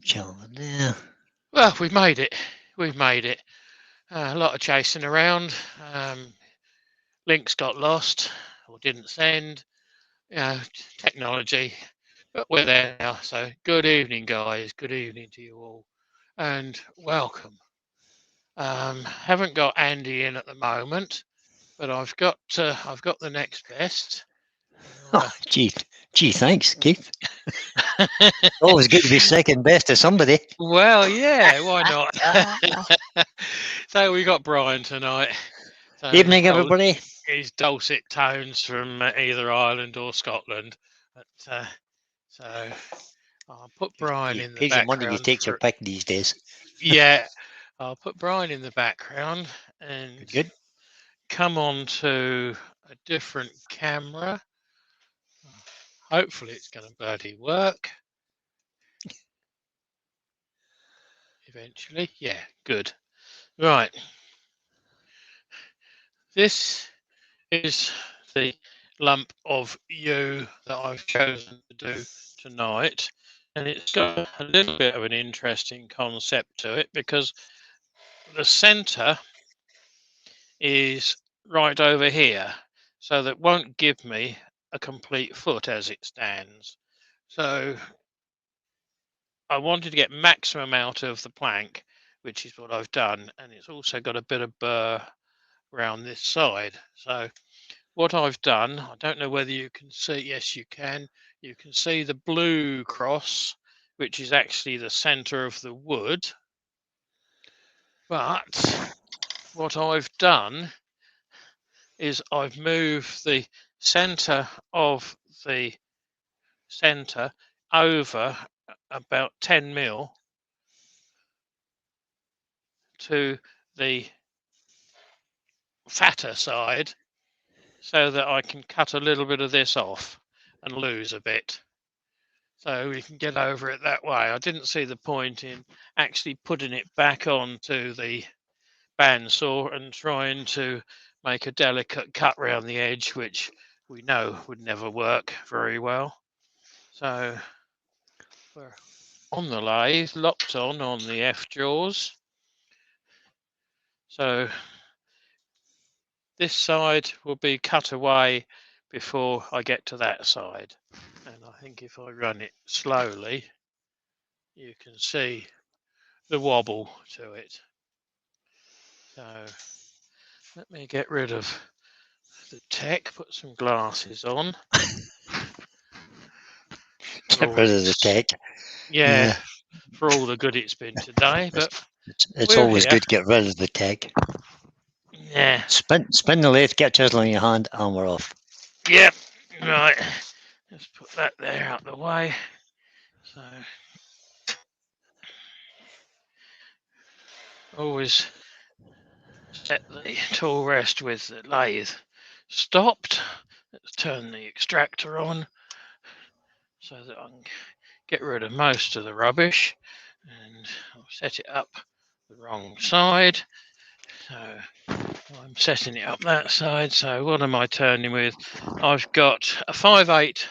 Chilling there. Well, we've made it. We've made it. A lot of chasing around. Links got lost or didn't send. Technology. But we're there now. So good evening, guys. Good evening to you all, and welcome. Haven't got Andy in at the moment, but I've got the next best. Oh, gee, thanks, Keith. Always good to be second best to somebody. Well, yeah, why not? So we got Brian tonight. So Evening, everybody. his dulcet tones from either Ireland or Scotland. But, so I'll put Brian in the Here's your money. You background take your for pick these days. yeah. I'll put Brian in the background and Good, good. come on to a different camera. Hopefully, it's going to bloody work eventually. Yeah, good. Right. This is the lump of you that I've chosen to do tonight. And it's got a little bit of an interesting concept to it because the centre is right over here. So that won't give me a complete foot as it stands. So I wanted to get maximum out of the plank, which is what I've done. And it's also got a bit of burr around this side. So what I've done, I don't know whether you can see, yes, you can see the blue cross, which is actually the center of the wood. But what I've done is I've moved the center of the center over about 10 mil to the fatter side so that I can cut a little bit of this off and lose a bit. So we can get over it that way. I didn't see the point in actually putting it back onto the bandsaw and trying to make a delicate cut round the edge, which we know would never work very well. So we're on the lathe, locked on the F jaws. So this side will be cut away before I get to that side. And I think if I run it slowly, you can see the wobble to it. So let me get rid of the tech, put some glasses on. Get rid of the tech. Yeah, for all the good it's been today, but It's we're always here. good to get rid of the tech. Yeah. Spin the lathe, get chisel in your hand, and we're off. Yep. Right. Let's put that there out the way. So always set the tool rest with the lathe stopped. Let's turn the extractor on so that I can get rid of most of the rubbish. And I'll set it up the wrong side. So I'm setting it up that side. So what am I turning with? I've got a 5/8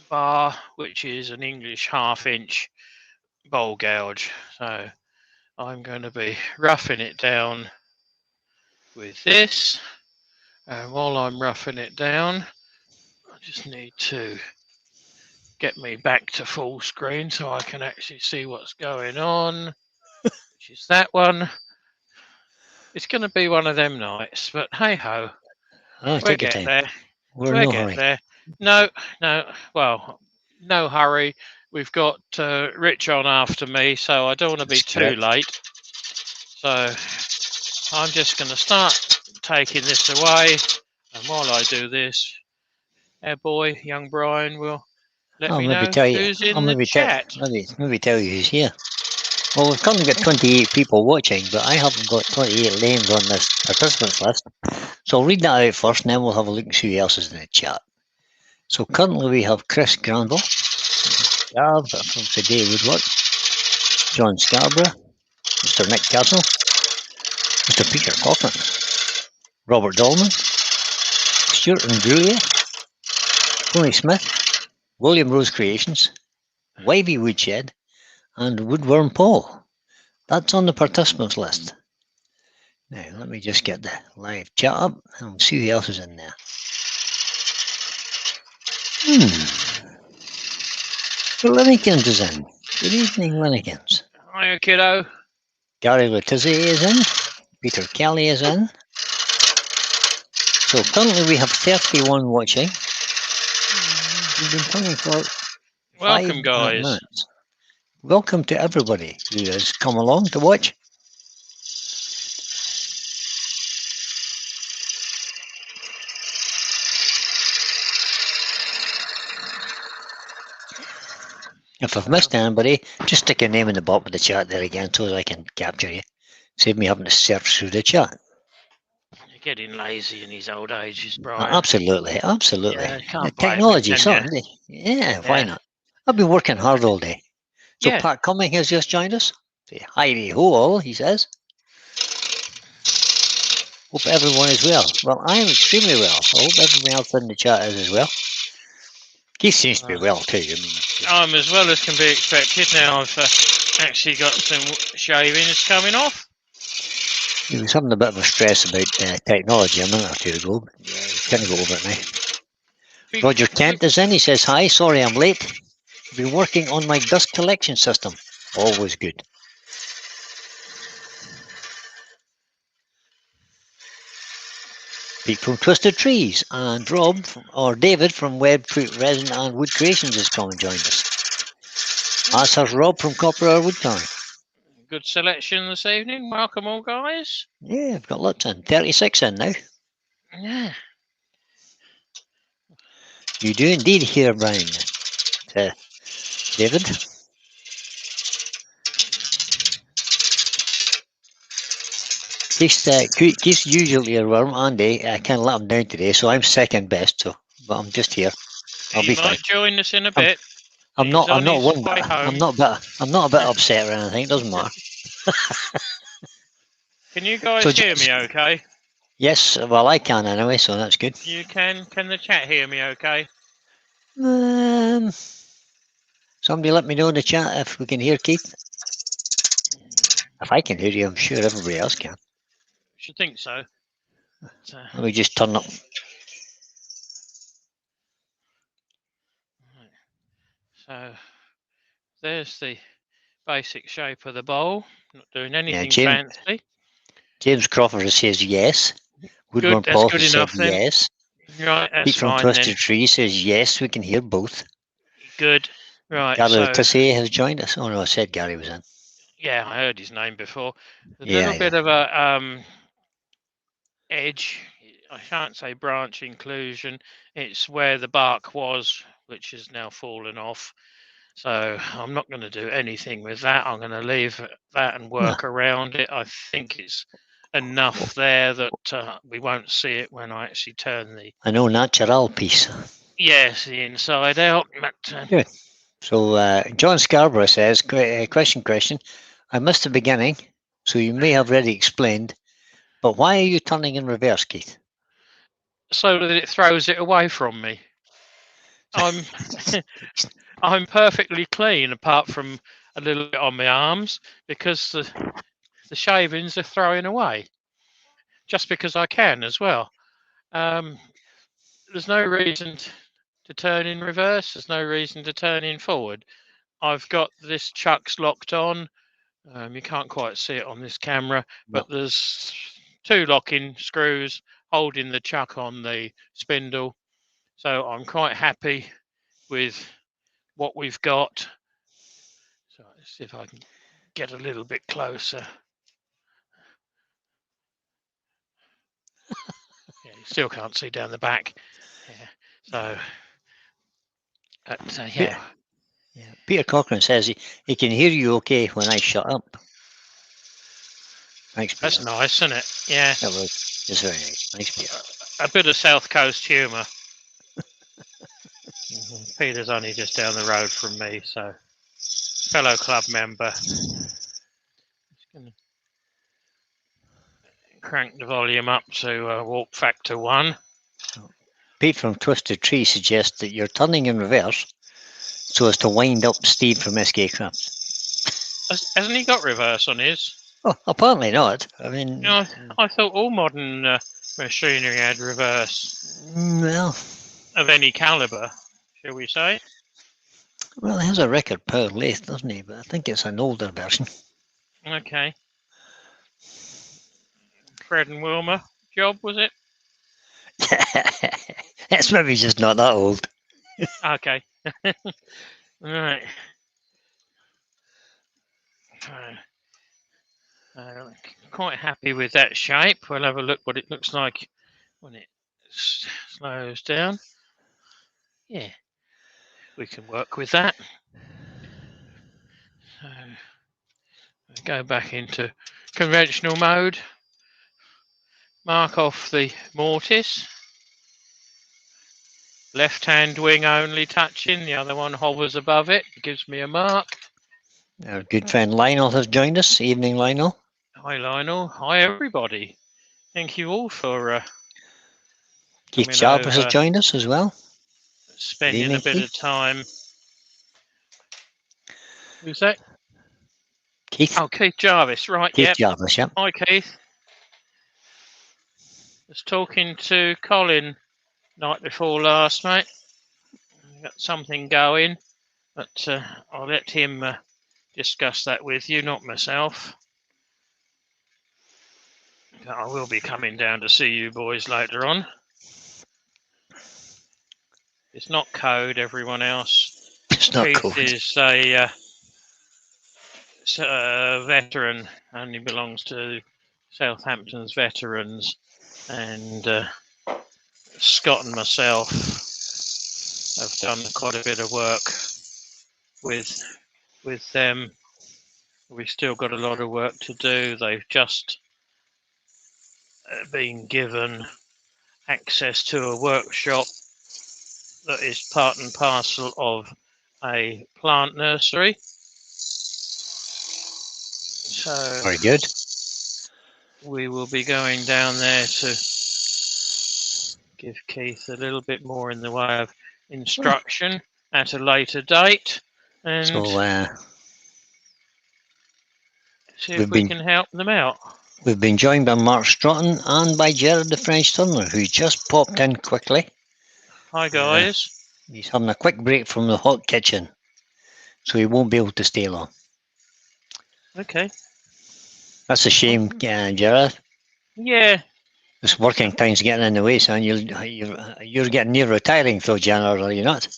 bar, which is an English 1/2 inch bowl gouge. So I'm going to be roughing it down with this. And while I'm roughing it down, I just need to get me back to full screen so I can actually see what's going on, which is that one. It's going to be one of them nights, but hey ho, Oh, we'll take your get time. there. We're in We'll no get hurry. there. No, no, well, no hurry. We've got Rich on after me, so I don't want to be That's too correct. late. So I'm just going to start taking this away. And while I do this, our boy, young Brian, will let I'll me maybe know tell you. who's I'll in the maybe tell. chat. Maybe tell you who's here. Well, we've currently got 28 people watching, but I haven't got 28 names on this participants list. So I'll read that out first, and then we'll have a look and see who else is in the chat. So currently we have Chris Granville, Gav from Today Woodwork, John Scarborough, Mr. Nick Castle, Mr. Peter Cochran, Robert Dolman, Stuart and Julia, Tony Smith, William Rose Creations, Wivey Woodshed, and Woodworm Paul. That's on the participants list. Now, let me just get the live chat up and see who else is in there. The Linnekins is in. Good evening, Linnekins. Hiya, kiddo. Gary Letizia is in. Peter Kelly is in. So currently we have 31 watching. We've been turning for Welcome, 5 guys. minutes. Welcome to everybody who has come along to watch. If I've missed anybody, just stick your name in the bottom of the chat there again so that I can capture you. Save me having to search through the chat. You're getting lazy in his old age, Brian. Absolutely. Yeah, can't blame Technology, him, can something. Yeah, why Yeah. not? I've been working hard all day. So Yeah. Pat Cumming has just joined us. Say hi ho all, he says. Hope everyone is well. Well, I am extremely well. I hope everyone else in the chat is as well. Keith seems to be well too. I mean, I'm as well as can be expected now. I've actually got some shavings coming off. he was having a bit of a stress about technology a minute or two ago. But yeah, he's going to go over it now. Roger Kent is in. He says, hi, sorry I'm late. I've been working on my dust collection system. Always good. Pete from Twisted Trees and Rob or David from Web Fruit Resin and Wood Creations has come and joined us. As has Rob from Copper Hour Woodcarving. Good selection this evening. Welcome all, guys. Yeah, I've got lots in. 36 in now. Yeah. You do indeed hear Brian. David. Keith's usually a worm, Andy. I can't let him down today, so I'm second best. So, but I'm just here. I'll be fine. He might join us in a bit. I'm not a bit upset or anything. It doesn't matter. Can you guys hear me okay? Yes, well I can anyway, so that's good. You can. Can the chat hear me okay? Somebody let me know in the chat if we can hear Keith. If I can hear you, I'm sure everybody else can. Should think so. Let me just turn up. So there's the basic shape of the bowl. Not doing anything James, fancy. James Crawford says yes. Good, that's good enough then. Yes. Right, that's Pete from fine Twisted then. Tree says yes, we can hear both. Good. Right, Gary so Letizia has joined us. Oh no, I said Gary was in. yeah, I heard his name before. A little bit of a edge. I can't say branch inclusion. It's where the bark was, which has now fallen off. So I'm not going to do anything with that. I'm going to leave that and work around it. I think it's enough there that we won't see it when I actually turn the. I know natural piece. Yes, the inside out. But, good. So John Scarborough says, question. I missed the beginning, so you may have already explained, but why are you turning in reverse, Keith? So that it throws it away from me. I'm perfectly clean apart from a little bit on my arms because the shavings are throwing away. Just because I can as well. There's no reason to turn in reverse. There's no reason to turn in forward. I've got this chucks locked on. You can't quite see it on this camera, but there's 2 locking screws holding the chuck on the spindle. So I'm quite happy with what we've got. So let's see if I can get a little bit closer. Yeah, you still can't see down the back. Yeah. So, yeah. Peter Cochran says he can hear you okay when I shut up. Thanks, Peter. That's nice, isn't it? Yeah. That was just very nice. Thanks, Peter. A bit of South Coast humour. Peter's only just down the road from me, so fellow club member. Just gonna crank the volume up to warp factor 1. Pete from Twisted Tree suggests that you're turning in reverse so as to wind up Steve from SK Crafts. Hasn't he got reverse on his? Oh, apparently not. I mean, You know, I thought all modern machinery had reverse well, of any caliber, shall we say? well, he has a record power lathe, doesn't he? But I think it's an older version. Okay. Fred and Wilma job, was it? It's maybe just not that old. Okay. Right. Quite happy with that shape. We'll have a look what it looks like when it slows down. Yeah, we can work with that. So go back into conventional mode. Mark off the mortise. Left hand wing only touching, the other one hovers above it, gives me a mark. Our good friend Lionel has joined us. Evening, Lionel. Hi Lionel, hi everybody. Thank you all for Keith coming Jarvis has over, joined us as well. spending Evening, a bit Keith. of time. Who's that? Keith. Oh, Keith Jarvis, right, Keith yep. Jarvis, yep. Hi Keith. Was talking to Colin night before last, mate. Got something going, but I'll let him discuss that with you, not myself. I will be coming down to see you boys later on. It's not code, everyone else. It's not Keith code. is a veteran, only belongs to Southampton's veterans, and Scott and myself have done quite a bit of work with them. We've still got a lot of work to do. They've just been given access to a workshop that is part and parcel of a plant nursery. So Very good. we will be going down there to give Keith a little bit more in the way of instruction at a later date, and So see if we can help them out. We've been joined by Mark Strotton and by Gerard the French Turner, who just popped in quickly. Hi guys. He's having a quick break from the hot kitchen, so he won't be able to stay long. Okay. That's a shame, Gerard. Yeah. This working time's getting in the way, son. You're getting near retiring, though, Gerard, are you not?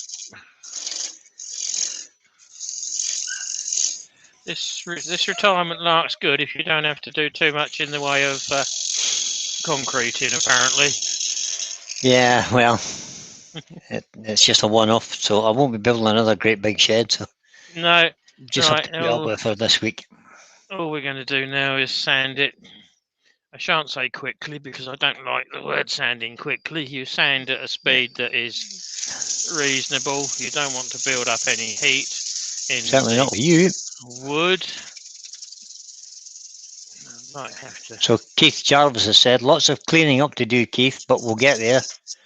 This retirement lark's good if you don't have to do too much in the way of concreting, apparently. Yeah, well, it's just a one-off, so I won't be building another great big shed, so no, just right, have to put up with it for this week. All we're going to do now is sand it. I shan't say quickly because I don't like the word sanding quickly. You sand at a speed that is reasonable. You don't want to build up any heat in Certainly not with you. Wood. I might have to. So Keith Jarvis has said, lots of cleaning up to do, Keith, but we'll get there.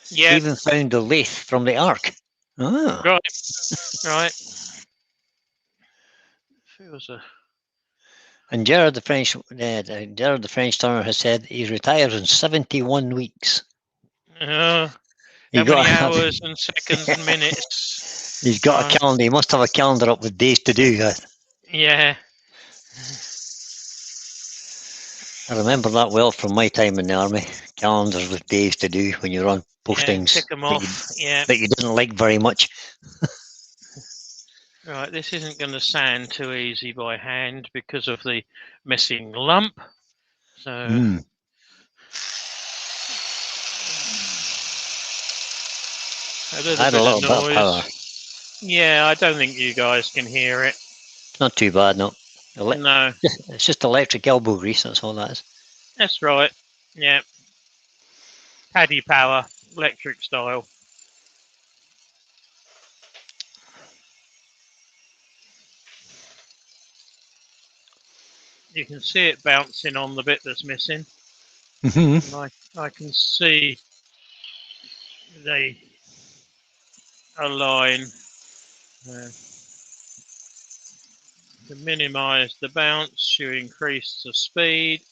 Yeah. Even found the lathe from the Ark. Oh. Right. Feels a. And Gerard the French Turner has said he retires in 71 weeks. How many hours and seconds and minutes? He's got a calendar. He must have a calendar up with days to do. Yeah. I remember that well from my time in the army. Calendars with days to do when you're on postings tick them off. that you didn't like very much. Right, this isn't going to sand too easy by hand because of the missing lump. So a little bit of noise. Yeah, I don't think you guys can hear it. Not too bad, no. No. It's just electric elbow grease, that's all that is. That's right. Yeah. Paddy power, electric style. You can see it bouncing on the bit that's missing. I can see a line To minimize the bounce, you increase the speed.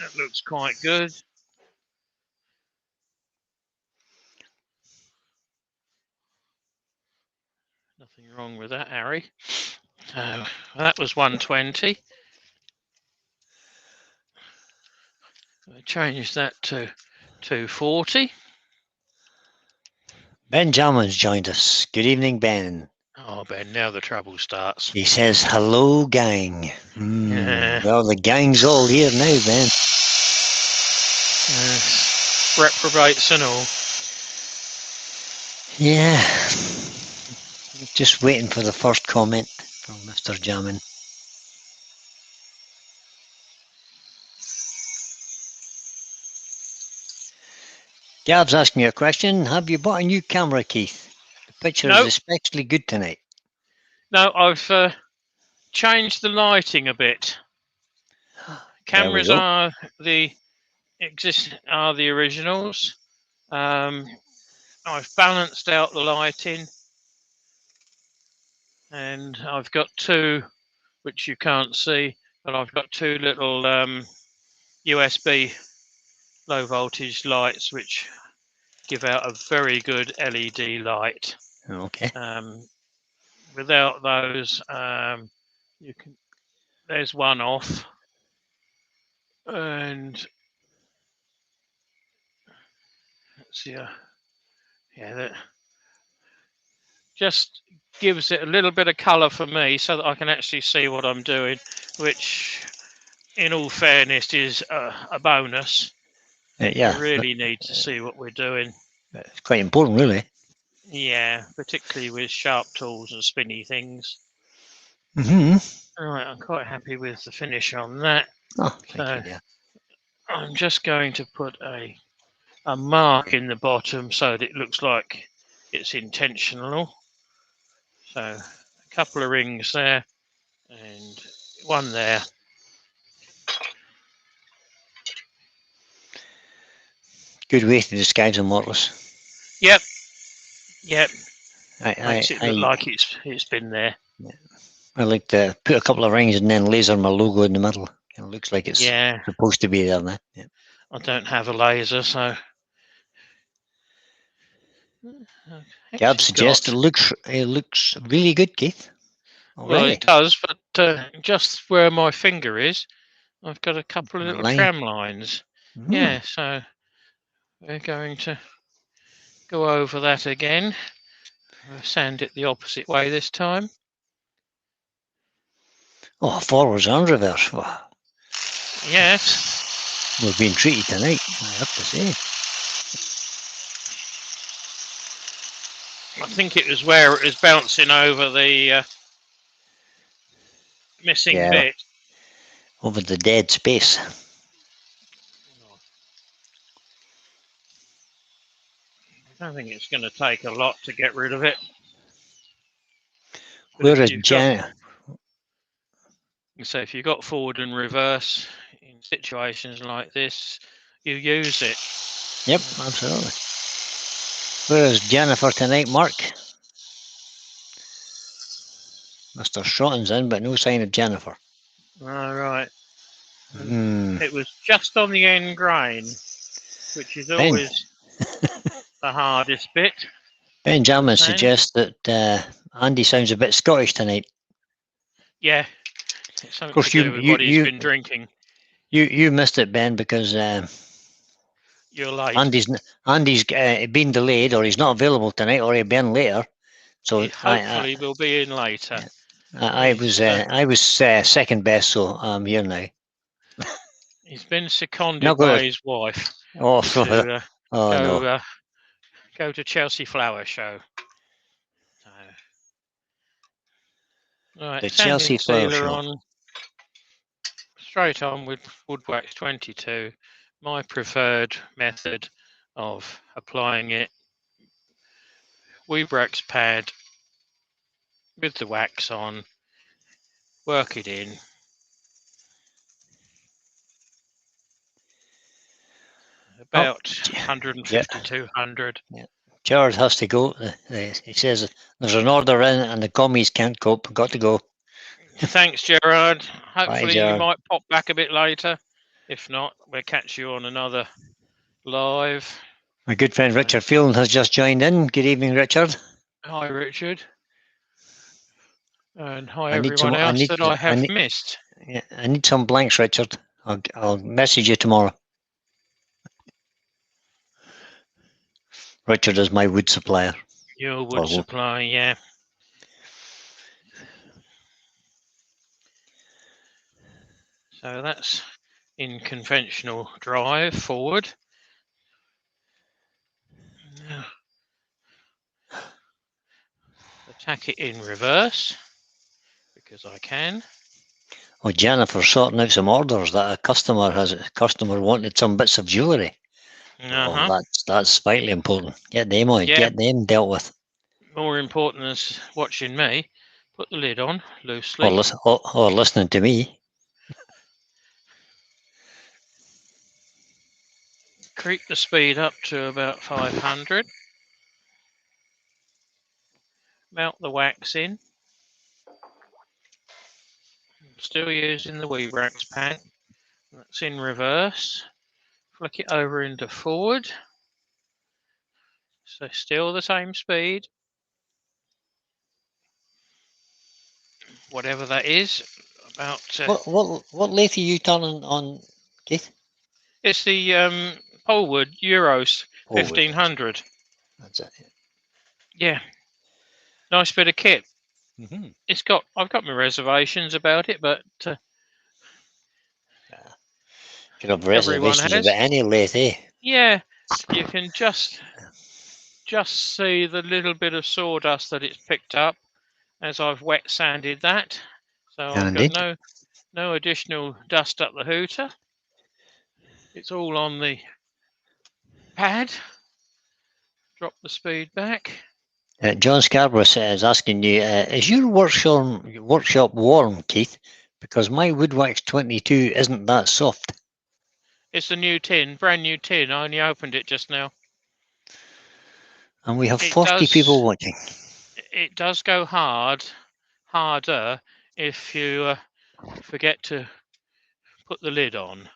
That looks quite good. Nothing wrong with that, Harry. That was 120. I changed that to 240. Ben Jarman's joined us. Good evening, Ben. Oh, Ben, now the trouble starts. He says, hello, gang. Yeah. Well, the gang's all here now, Ben. Reprobates and all. Yeah. Just waiting for the first comment from Mr. Jarman. Gab's asking you a question. Have you bought a new camera, Keith? The picture is especially good tonight. No, I've changed the lighting a bit. Cameras are the originals. I've balanced out the lighting, and I've got two, which you can't see, but I've got two little USB low voltage lights which give out a very good LED light. Okay. Without those, you can. There's one off, and let's see. Yeah, that just gives it a little bit of colour for me, so that I can actually see what I'm doing, which, in all fairness, is a bonus. Yeah. We really need to see what we're doing. It's quite important, really. Yeah, particularly with sharp tools and spinny things. Right, I'm quite happy with the finish on that. Oh, thank you, yeah. I'm just going to put a mark in the bottom so that it looks like it's intentional. So a couple of rings there and one there. Good way to disguise a mortise. Yep. I Makes it look like it's been there. Yeah. I like to put a couple of rings and then laser my logo in the middle. It looks like it's supposed to be there now. Yeah. I don't have a laser, so. Gab suggests it looks really good, Keith. Already. Well, it does, but just where my finger is, I've got a couple of little tram lines. Yeah, so we're going to go over that again. We'll sand it the opposite way this time. Oh, forwards and reverse. Wow. Yes. We're being treated tonight, I have to say. I think it was where it was bouncing over the missing bit. Over the dead space. I don't think it's going to take a lot to get rid of it. Where is Jan? So if you've got forward and reverse in situations like this, you use it. Yep, absolutely. Where is Jennifer tonight, Mark? Mr. Shotton's in, but no sign of Jennifer. All right. It was just on the end grain, which is always the hardest bit. Ben Jarman suggests that Andy sounds a bit Scottish tonight. Yeah, it's something to do with what he's been drinking. You missed it, Ben, because you're late. Andy's been delayed, or he's not available tonight, or he'll be in later. So he hopefully will be in later. I was second best, so I'm here now. He's been seconded by his wife. Oh, to no. Go to Chelsea Flower Show. Right, the Chelsea Flower Show. On, straight on with Woodwax 22. My preferred method of applying it. Weebrax pad with the wax on. Work it in. About 150, 200. Yeah. Gerard has to go. He says there's an order in and the commies can't cope. Got to go. Thanks, Gerard. Hopefully you Gerard. might pop back a bit later. If not, we'll catch you on another live. My good friend Richard Field has just joined in. Good evening, Richard. Hi, Richard. And hi, everyone else that I have missed. Yeah, I need some blanks, Richard. I'll message you tomorrow. Richard is my wood supplier. Your wood supply, yeah. So that's in conventional drive forward. Now, attack it in reverse because I can. Oh, Jennifer's sorting out some orders that a customer wanted some bits of jewellery. Oh, that's vitally important. Get them on. Get them dealt with. More important than watching me. Put the lid on loosely. Or listening to me. Creep the speed up to about 500. Mount the wax in. Still using the Webrax pan. That's in reverse. Flick it over into forward. So still the same speed. Whatever that is. About what lathe are you turning on, Keith? It's the Polwood Euros 1500. That's it. Yeah. Nice bit of kit. I've got my reservations about it, but could have reservations about any lathe, eh? Yeah, you can just see the little bit of sawdust that it's picked up as I've wet sanded that. So I've got no additional dust up the hooter. It's all on the pad. Drop the speed back. John Scarborough is asking you, is your workshop warm, Keith? Because my Woodwax 22 isn't that soft. It's the new tin, brand new tin. I only opened it just now. And we have 40 people watching. It does go harder if you forget to put the lid on.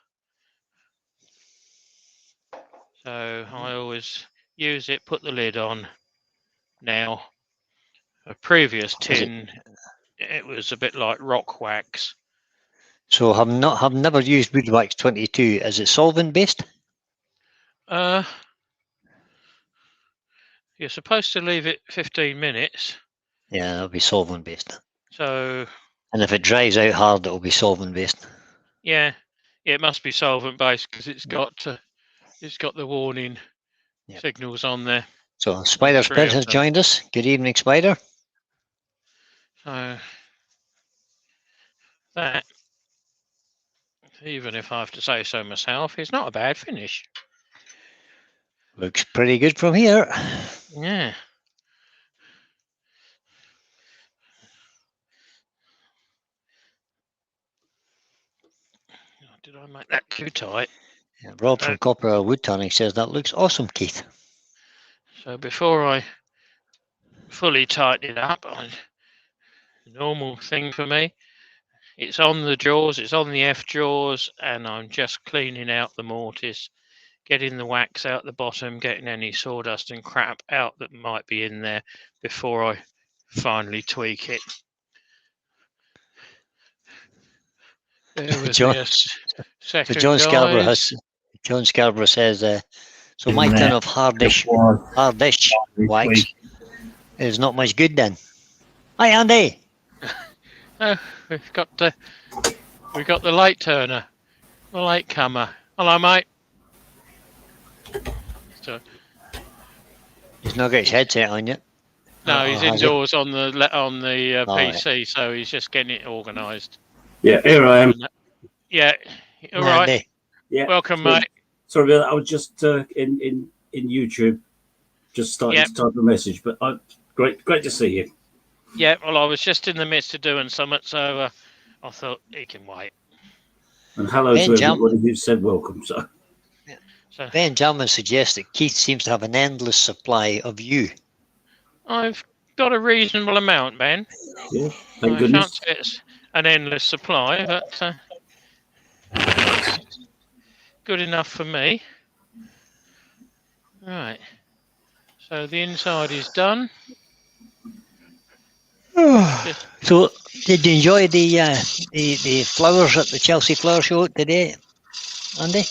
So I always use it, put the lid on. Now, a previous tin, it was a bit like rock wax. So have never used Woodwax 22. Is it solvent based? You're supposed to leave it 15 minutes. Yeah, that'll be solvent based. So. And if it dries out hard, it'll be solvent based. Yeah, it must be solvent based because it's got the warning signals on there. So Spider Spit has joined us. Good evening, Spider. So that, even if I have to say so myself, is not a bad finish. Looks pretty good from here. Yeah. Did I make that too tight? Yeah, Rob from Copper Wood Turning says that looks awesome, Keith. So before I fully tighten it up, the normal thing for me, it's on the jaws, it's on the F jaws, and I'm just cleaning out the mortise, getting the wax out the bottom, getting any sawdust and crap out that might be in there before I finally tweak it. John Scarborough says, so my ton of hardish wax is not much good then. Hi, Andy. Oh, we've got the late turner, the late comer. Hello, mate. So, he's not got his headset on yet. No, he's indoors on the PC, so he's just getting it organised. Yeah, here I am. Yeah, all right. Andy. Yeah, welcome, mate. Sorry, I was just in YouTube, just starting to type a message. But great to see you. Yeah, well, I was just in the midst of doing something, so I thought he can wait. And hello to everybody who said welcome. So, So Benjamin suggests that Keith seems to have an endless supply of you. I've got a reasonable amount, Ben. Yeah, thank I goodness. shan't say it's an endless supply, but it's good enough for me. Right. So the inside is done. Just So, did you enjoy the flowers at the Chelsea Flower Show today, Andy?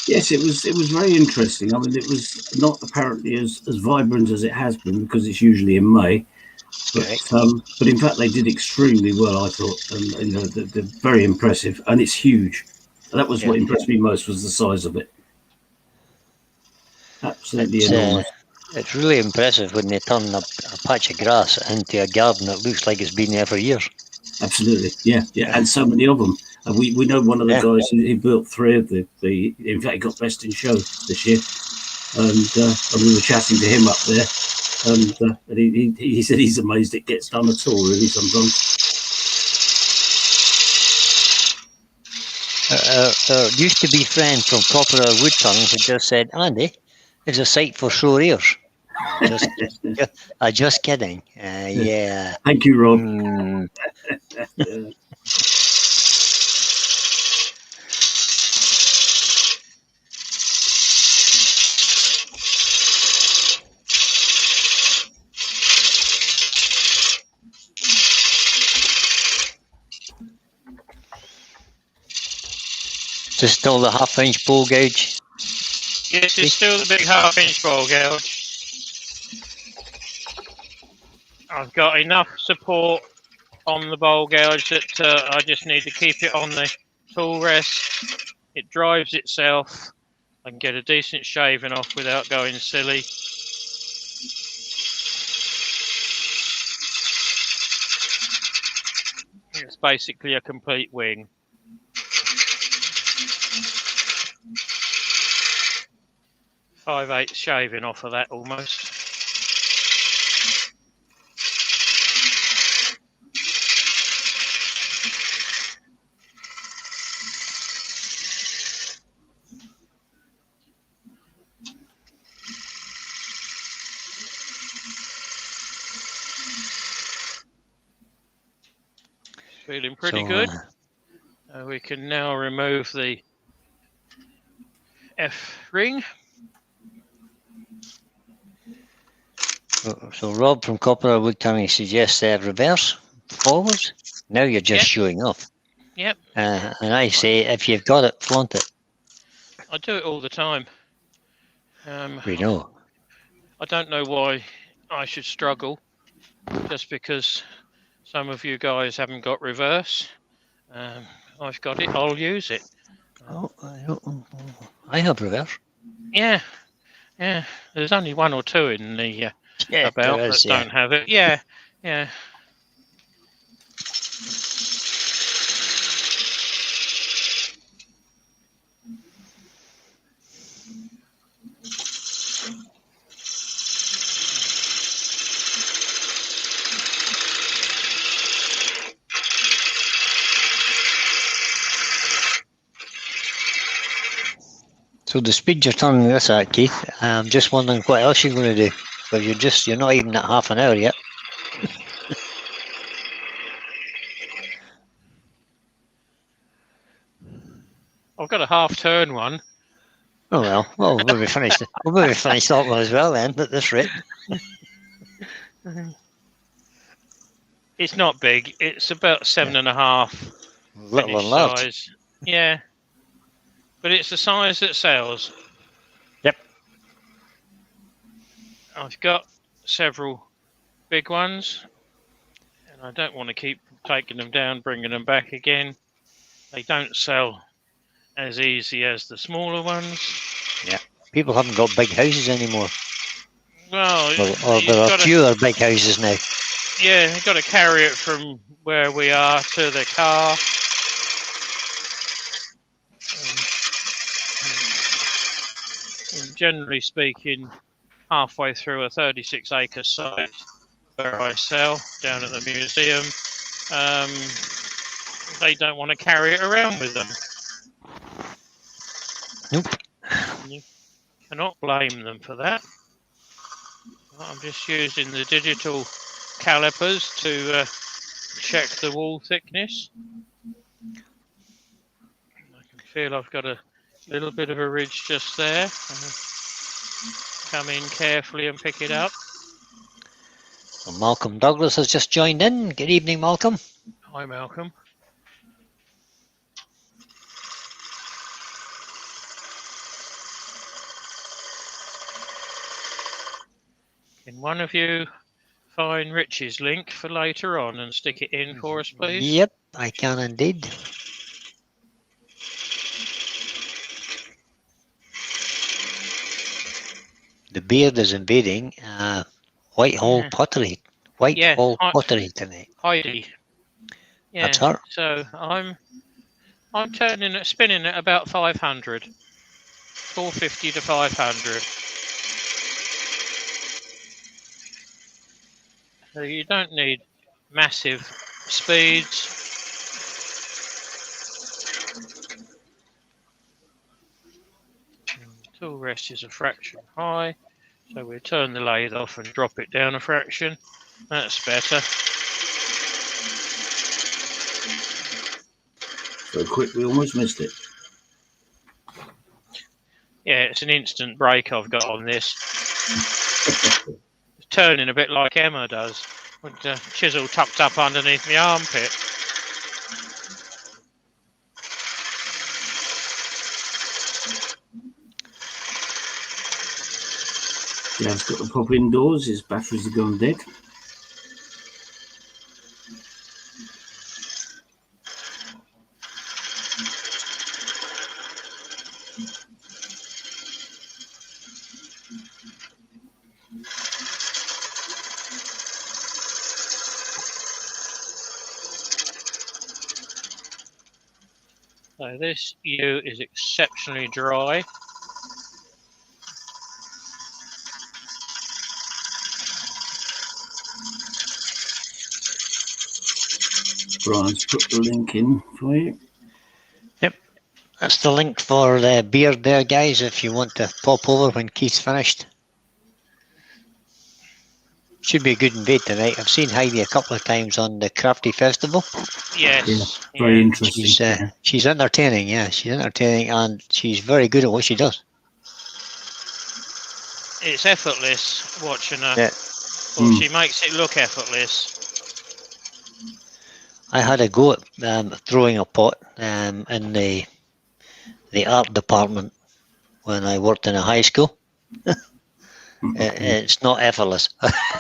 Yes, it was very interesting. I mean, it was not apparently as vibrant as it has been because it's usually in May. But in fact, they did extremely well, I thought, and you know, they're very impressive, and it's huge. And that was what impressed me most, was the size of it. Absolutely enormous. It's really impressive when they turn a patch of grass into a garden that looks like it's been there for years. Absolutely, yeah, and so many of them. And we know one of the guys who built 3 of the. In fact, he got best in show this year, and we were chatting to him up there. And he said he's amazed it gets done at all, really, sometimes. Used to be friend from Copper Wood Tongues who just said, Andy, it's a sight for sore ears. Just kidding. Yeah. Thank you, Rob. Just still the 1/2 inch bowl gauge. yes, it's still the big 1/2 inch ball gouge. I've got enough support on the bowl gouge that I just need to keep it on the tool rest. It drives itself. I can get a decent shaving off without going silly. It's basically a complete wing. Five-eighths shaving off of that almost. Feeling pretty good. We can now remove the F ring. So Rob from Copper Wood Tonguing suggests reverse, forwards. Now you're just showing off. Yep. And I say, if you've got it, flaunt it. I do it all the time. We know. I don't know why I should struggle, just because some of you guys haven't got reverse. I've got it, I'll use it. I have reverse. Yeah. There's only 1 or 2 in the about that don't have it. Yeah. So the speed you're turning this at, Keith, I'm just wondering what else you're going to do. Because you're not even at half an hour yet. I've got a half-turn one. Oh well, we'll be finished. We'll be finished that one as well then, at this rate. It's not big. It's about 7.5 Little and large. size. Yeah, but it's the size that sells. Yep. I've got several big ones, and I don't want to keep taking them down, bringing them back again. They don't sell as easy as the smaller ones. Yeah, people haven't got big houses anymore. Well, or there are fewer big houses now. Yeah, you've got to carry it from where we are to the car. And generally speaking, halfway through a 36-acre site where I sell down at the museum, they don't want to carry it around with them. Nope. cannot blame them for that. I'm just using the digital calipers to check the wall thickness. I can feel I've got a little bit of a ridge just there. Come in carefully and pick it up. Well, Malcolm Douglas has just joined in. Good evening, Malcolm. Hi, Malcolm. Can one of you find Rich's link for later on and stick it in for us, please? Yep, I can indeed. The beard is invading Whitehall pottery. Whitehall pottery tonight. Heidi. Yeah, that's her. So I'm spinning at about 500. 450 to 500. So you don't need massive speeds. Tool rest is a fraction high, so we turn the lathe off and drop it down a fraction. That's better. So quick, we almost missed it. Yeah, it's an instant brake I've got on this. It's turning a bit like Emma does, with the chisel tucked up underneath my armpit. Jav's got the pop indoors, his batteries are gone dead. So this U is exceptionally dry. Brian's put the link in for you. Yep, that's the link for the beard there, guys, if you want to pop over when Keith's finished. Should be a good invade tonight. I've seen Heidi a couple of times on the Crafty Festival. Yes. Yeah, very interesting. She's entertaining, yeah. She's entertaining and she's very good at what she does. It's effortless watching her. Yeah. Well, she makes it look effortless. I had a go at throwing a pot in the art department when I worked in a high school. It's not effortless.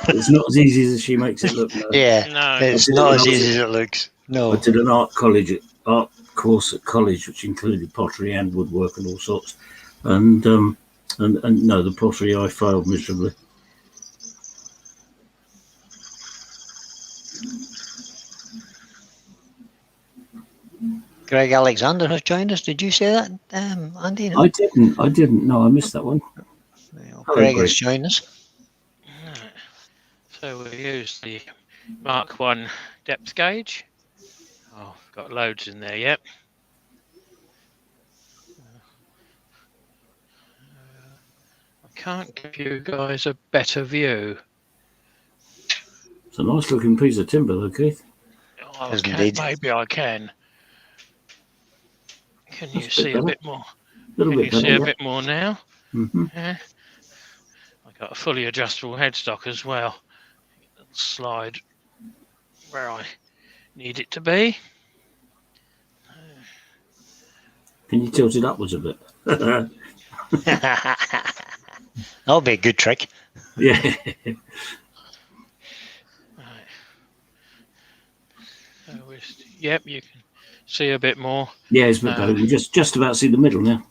It's not as easy as she makes it look. No. Yeah, no. It's not as easy as it looks. No. I did an art course at college, which included pottery and woodwork and all sorts. And no, the pottery I failed miserably. Greg Alexander has joined us. Did you say that, Andy? No? I didn't. No, I missed that one. Well, Greg has joined us. So we use the Mark 1 depth gauge. Oh, got loads in there yet. I can't give you guys a better view. It's a nice looking piece of timber though, Keith. Oh, maybe I can. Can you see a bit more? Can you see a bit more now? Mm-hmm. Yeah. I've got a fully adjustable headstock as well. It'll slide where I need it to be. Can you tilt it upwards a bit? That'll be a good trick. Yeah. Right. So yep, you can see a bit more. Yeah, it's a bit better. We just about see the middle now.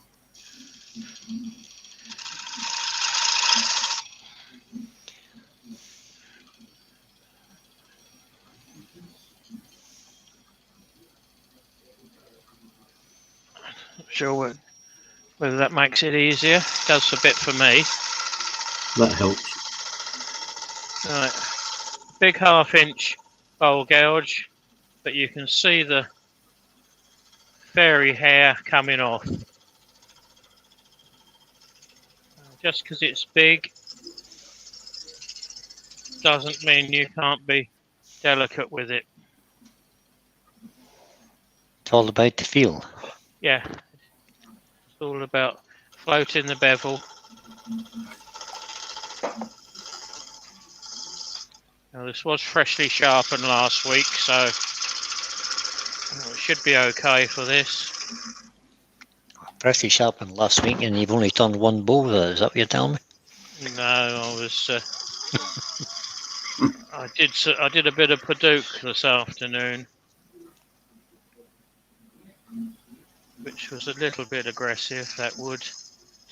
Not sure whether that makes it easier. It does a bit for me. That helps. Right. Big 1/2-inch bowl gouge, but you can see the fairy hair coming off. just because it's big doesn't mean you can't be delicate with it. It's all about the feel. Yeah, it's all about floating the bevel. Now, this was freshly sharpened last week, so it should be okay for this. Freshly sharpened last week, and you've only turned one bow. Is that what you're telling me? No, I was. I did a bit of Padouk this afternoon, which was a little bit aggressive. That wood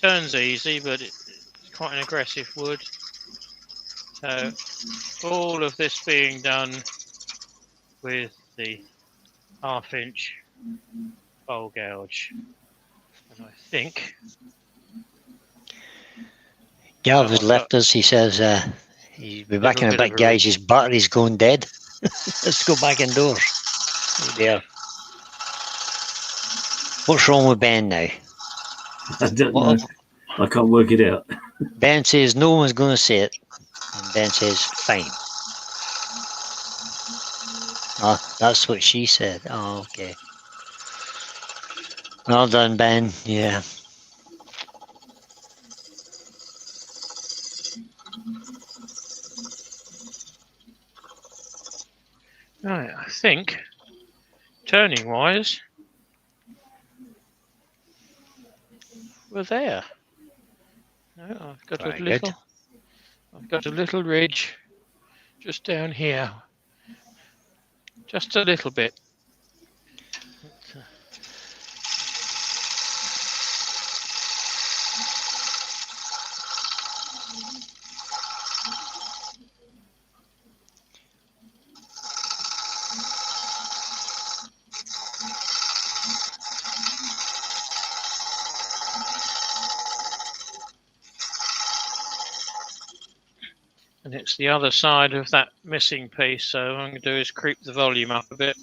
turns easy, but it's quite an aggressive wood. So all of this being done with the 1/2 inch bowl gouge, and I think Gav has left us. He says he'll be back in a bit, guys. His battery's going dead. Let's go back indoors. Oh dear. What's wrong with Ben now? I don't know. I can't work it out. Ben says no one's going to say it. And Ben says, fine. Ah, that's what she said. Oh, okay. Well done, Ben. Yeah. Right, I think turning wise, we're there. No, I've got Very a little. good. I've got a little ridge just down here, just a little bit. And it's the other side of that missing piece, so what I'm going to do is creep the volume up a bit.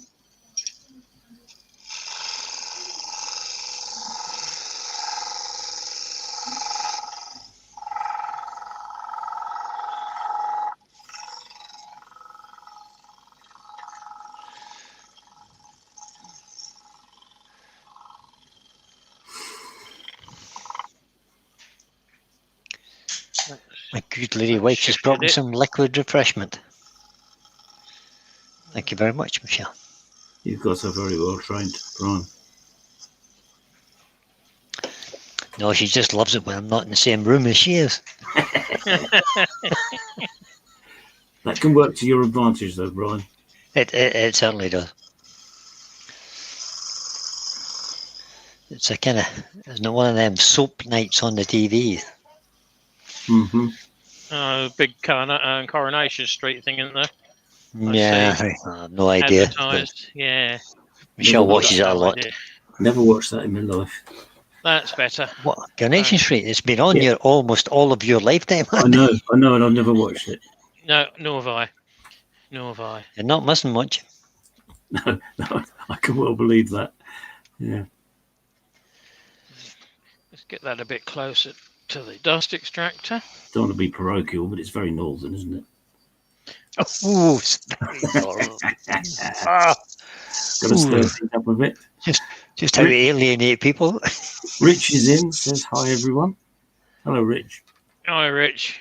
My good lady wife just brought me some liquid refreshment. Thank you very much, Michelle. You've got a very well trained Brian. No, she just loves it when I'm not in the same room as she is. That can work to your advantage, though, Brian. It certainly does. It's a kind of, isn't it one of them soap nights on the TV? Mm-hmm. Big Coronation Street thing, isn't there? Yeah, I have no idea. Advertised, yeah. Michelle watches it a lot. Never watched that in my life. That's better. What? Coronation Street? It's been on your almost all of your lifetime. I know, and I've never watched it. No, nor have I. You're not missing much. No, I can well believe that. Yeah. Let's get that a bit closer to the dust extractor. Don't want to be parochial, but it's very northern, isn't it? Oh, got to stir things up a bit. Just how to alienate people. Rich is in, says hi everyone. Hello, Rich. Hi, Rich.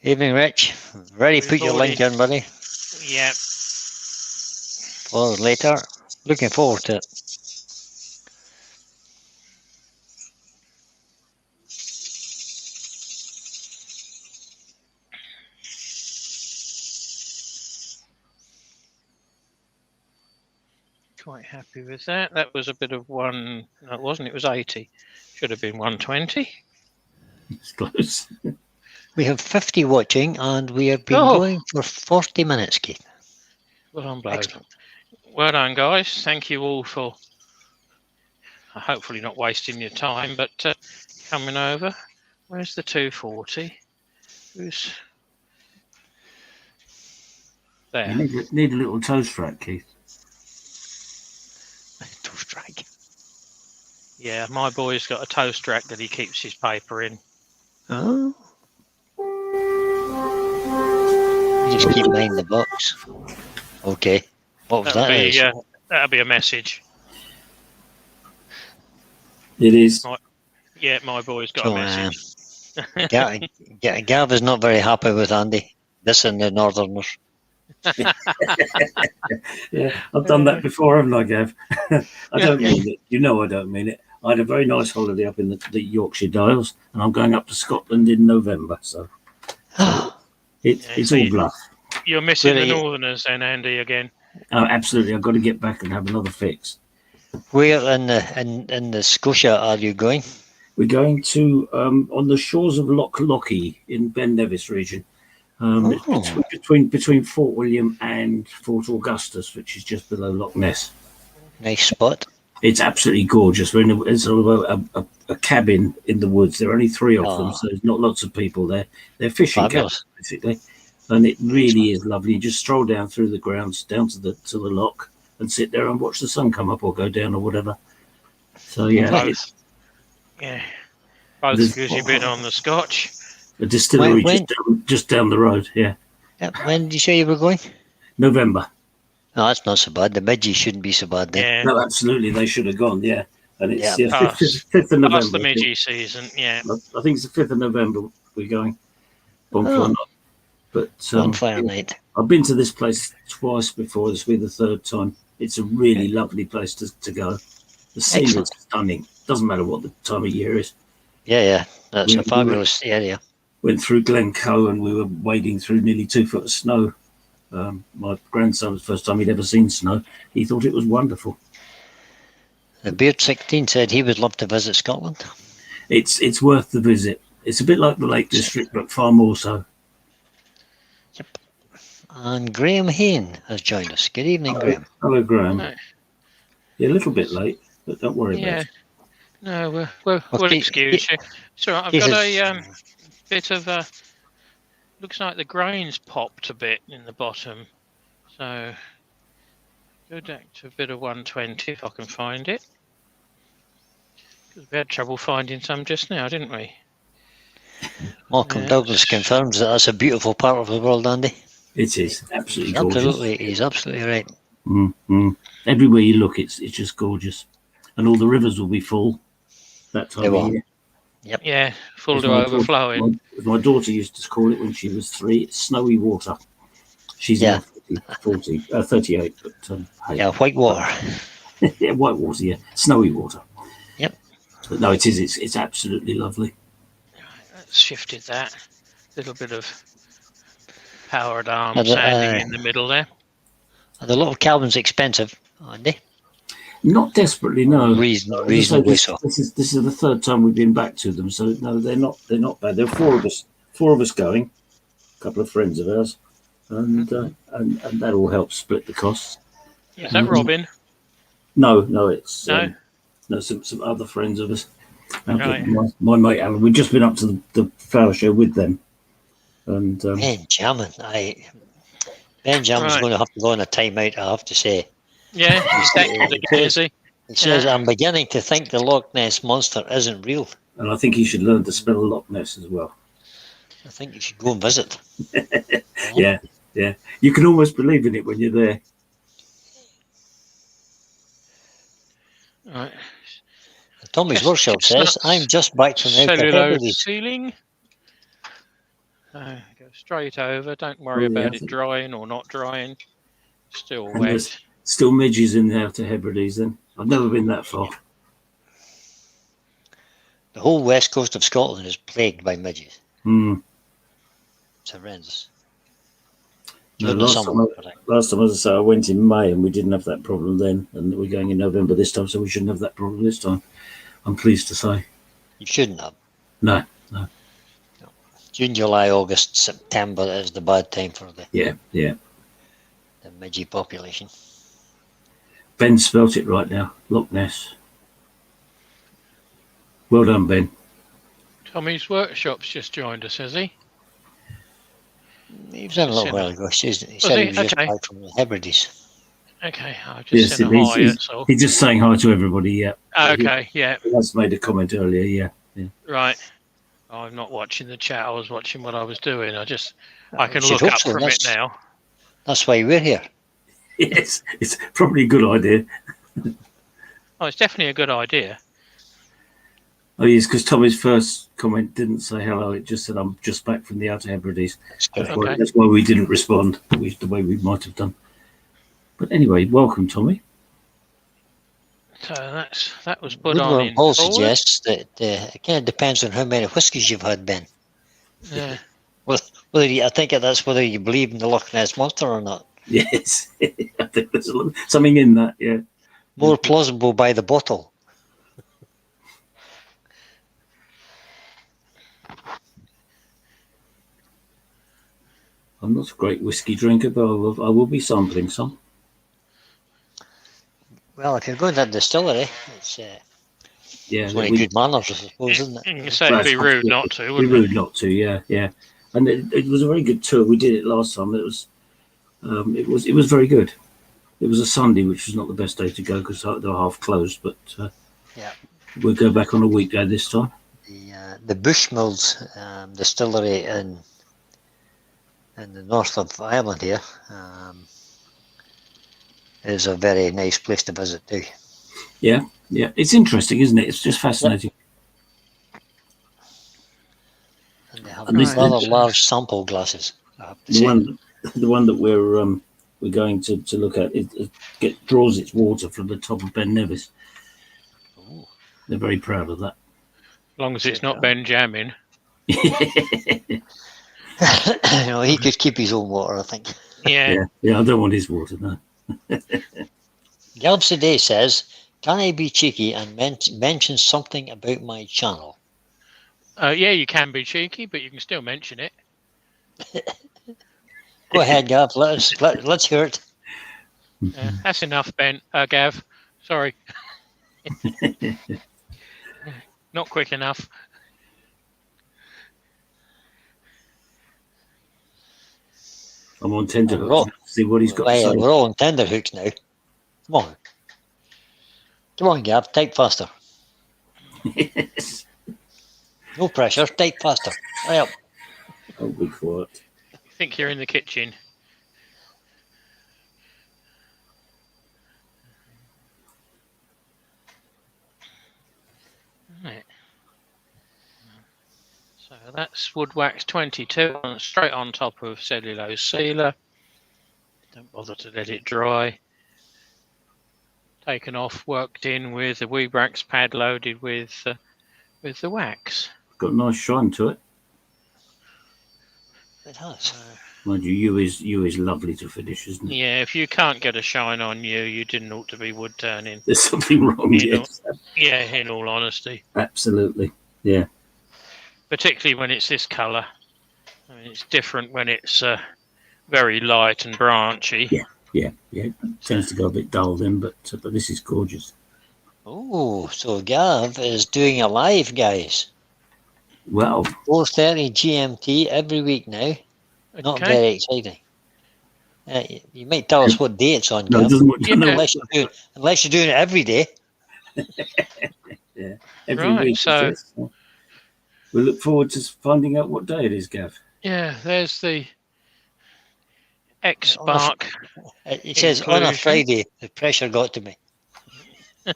Evening, Rich. Ready to put your link in, buddy. Yeah. For later. Looking forward to it. Quite happy with that. That was a bit of one. No, it wasn't. It was 80. Should have been 120. It's close. We have 50 watching, and we have been going for 40 minutes, Keith. Well, I'm blowed. Excellent. Well done, guys. Thank you all for hopefully not wasting your time, but coming over. Where's the 240? Who's there? You need a little toe strap, Keith. Toe strike. Yeah, my boy's got a toast rack that he keeps his paper in. Oh. You just keep mind the box. Okay. What was that? That'll be a message. It is. Yeah, my boy's got So, a message. Gav is not very happy with Andy. This and the Northerners. Yeah, I've done that before, haven't I, Gav? I don't mean it. You know I don't mean it. I had a very nice holiday up in the Yorkshire Dales, and I'm going up to Scotland in November. So it's all bluff. You're missing Really? the Northerners then, Andy, again. Oh, absolutely. I've got to get back and have another fix. Where in the Scotia are you going? We're going to on the shores of Loch Lochy in Ben Nevis region. It's between Fort William and Fort Augustus, which is just below Loch Ness. Nice spot. It's absolutely gorgeous. We're in a cabin in the woods. There are only 3 of them, so there's not lots of people there. They're fishing cabins, basically, and it really is lovely. You just stroll down through the grounds, down to the loch, and sit there and watch the sun come up or go down or whatever. So yeah, both because you've been on the Scotch. The distillery just down the road. Yeah. When did you say you were going? November. No, that's not so bad. The midges shouldn't be so bad then. Yeah. No, absolutely, they should have gone. Yeah, and it's 5th of November. That's the midgie season. Yeah. I think it's the 5th of November we're going. Oh. But Bonfire night. I've been to this place twice before. This will be the 3rd time. It's a really lovely place to go. The scenery is stunning. Doesn't matter what the time of year is. Yeah. That's a fabulous area. Went through Glencoe and we were wading through nearly 2 foot of snow. My grandson, was the first time he'd ever seen snow. He thought it was wonderful. The Beard 16 said he would love to visit Scotland. It's worth the visit. It's a bit like the Lake District, but far more so. Yep. And Graham Hain has joined us. Good evening, Graham. Hello, Graham. Right. You're a little bit late, but don't worry about it. No, we'll excuse you. It's all right. I've got a bit of a... Looks like the grain's popped a bit in the bottom. So, go back to a bit of 120 if I can find it. Because we had trouble finding some just now, didn't we? Malcolm Douglas confirms that that's a beautiful part of the world, Andy. It is absolutely gorgeous. He's absolutely right. Mm-hmm. Everywhere you look, it's just gorgeous, and all the rivers will be full that time of year. Yep. Yeah, full to overflowing. My daughter used to call it when she was 3. It's snowy water. She's 38, but hey. White water. Yeah, white water. Yeah, snowy water. Yep. But no, it is. It's absolutely lovely. Let's shifted that little bit of powered arm sanding in the middle there. Are the little cabins expensive, Andy? Not desperately, no. Reasonably so. This is the 3rd time we've been back to them, so no, they're not bad. There are 4 of us going, a couple of friends of ours, and that all helps split the costs. Is that Robin? No, it's some other friends of us. Right. My mate Alan. We've just been up to the flower show with them, and Benjamin's going to have to go on a timeout, I have to say. Yeah, he says, I'm beginning to think the Loch Ness Monster isn't real. And I think he should learn to spell Loch Ness as well. I think you should go and visit. Yeah. You can almost believe in it when you're there. Right. Tommy's Workshop says, I'm just back from the cellulose ceiling. Go straight over. Don't worry about it drying or not drying. Still wet. Still midges in the Outer Hebrides then. I've never been that far. The whole west coast of Scotland is plagued by midges. It's horrendous. No, last time, as I say, I went in May and we didn't have that problem then, and we're going in November this time, so we shouldn't have that problem this time. I'm pleased to say. You shouldn't have. No. June, July, August, September is the bad time for the the midgie population. Ben spelt it right now. Loch Ness. Well done, Ben. Tommy's Workshop's just joined us, has he? He was in a little while ago. He said he was just back from the Hebrides. Okay, I'll just send a hi. He's just saying hi to everybody, yeah. Okay, yeah. He has made a comment earlier, yeah. Right. I'm not watching the chat. I was watching what I was doing. I You can should look hope up so. from it now. That's why we're here. Yes, it's probably a good idea. Oh, it's definitely a good idea. Oh, yes, because Tommy's first comment didn't say hello. It just said, I'm just back from the Outer Hebrides. That's correct. Okay. That's why we didn't respond the way we might have done. But anyway, welcome, Tommy. So that was put on Woodward in Paul forward. suggests that it kind of depends on how many whiskies you've had, Ben. Yeah. I think that's whether you believe in the Loch Ness Monster or not. Yes, I think there's something in that, yeah. More plausible by the bottle. I'm not a great whiskey drinker, but I will be sampling some. Well, if you're going to that distillery, it's only good manners, I suppose, isn't it? You can say it'd be rude not to, Be wouldn't rude it? not to, yeah. And it was a very good tour. We did it last time. It was very good. It was a Sunday, which was not the best day to go because they were half closed. But Yeah. we'll go back on a weekday this time. The Bushmills distillery in the north of Ireland here is a very nice place to visit too. Yeah, it's interesting, isn't it? It's just fascinating. And they have And this- rather large sample glasses, I have to say. The one that we're going to look at draws its water from the top of Ben Nevis. Ooh. They're very proud of that. As long as it's not Benjamin. You know, he could keep his own water, I think. Yeah. Yeah. I don't want his water, no. Galbs today says, can I be cheeky and mention something about my channel? Yeah, you can be cheeky, but you can still mention it. Go ahead, Gav. Let's hear it. That's enough, Ben. Gav. Sorry. Not quick enough. I'm on tenterhooks. See what he's got to say. We're all on tenterhooks now. Come on, Gav. Type faster. Yes. No pressure. Type faster. Hurry up. I'll be quiet. I think you're in the kitchen. Right. So that's wood wax 22 straight on top of cellulose sealer. Don't bother to let it dry. Taken off, worked in with the Weebrax pad loaded with the wax. Got a nice shine to it. It has. Mind you, you is lovely to finish, isn't it? Yeah, if you can't get a shine on you didn't ought to be wood turning. There's something wrong, yes. Yeah, in all honesty. Absolutely, yeah. Particularly when it's this colour. I mean, it's different when it's very light and branchy. Yeah. It tends to go a bit dull then, but this is gorgeous. Oh, so Gav is doing a live, guys. Well, 4:30 GMT every week now. Not Okay. very exciting. You might tell us what day it's on, no, it Gav. doesn't. No, Unless you're doing it every day. every Right, week. so- is this. We look forward to finding out what day it is, Gav. Yeah, there's the X-Spark. It says on a Inclusion. Friday. The pressure got to me. I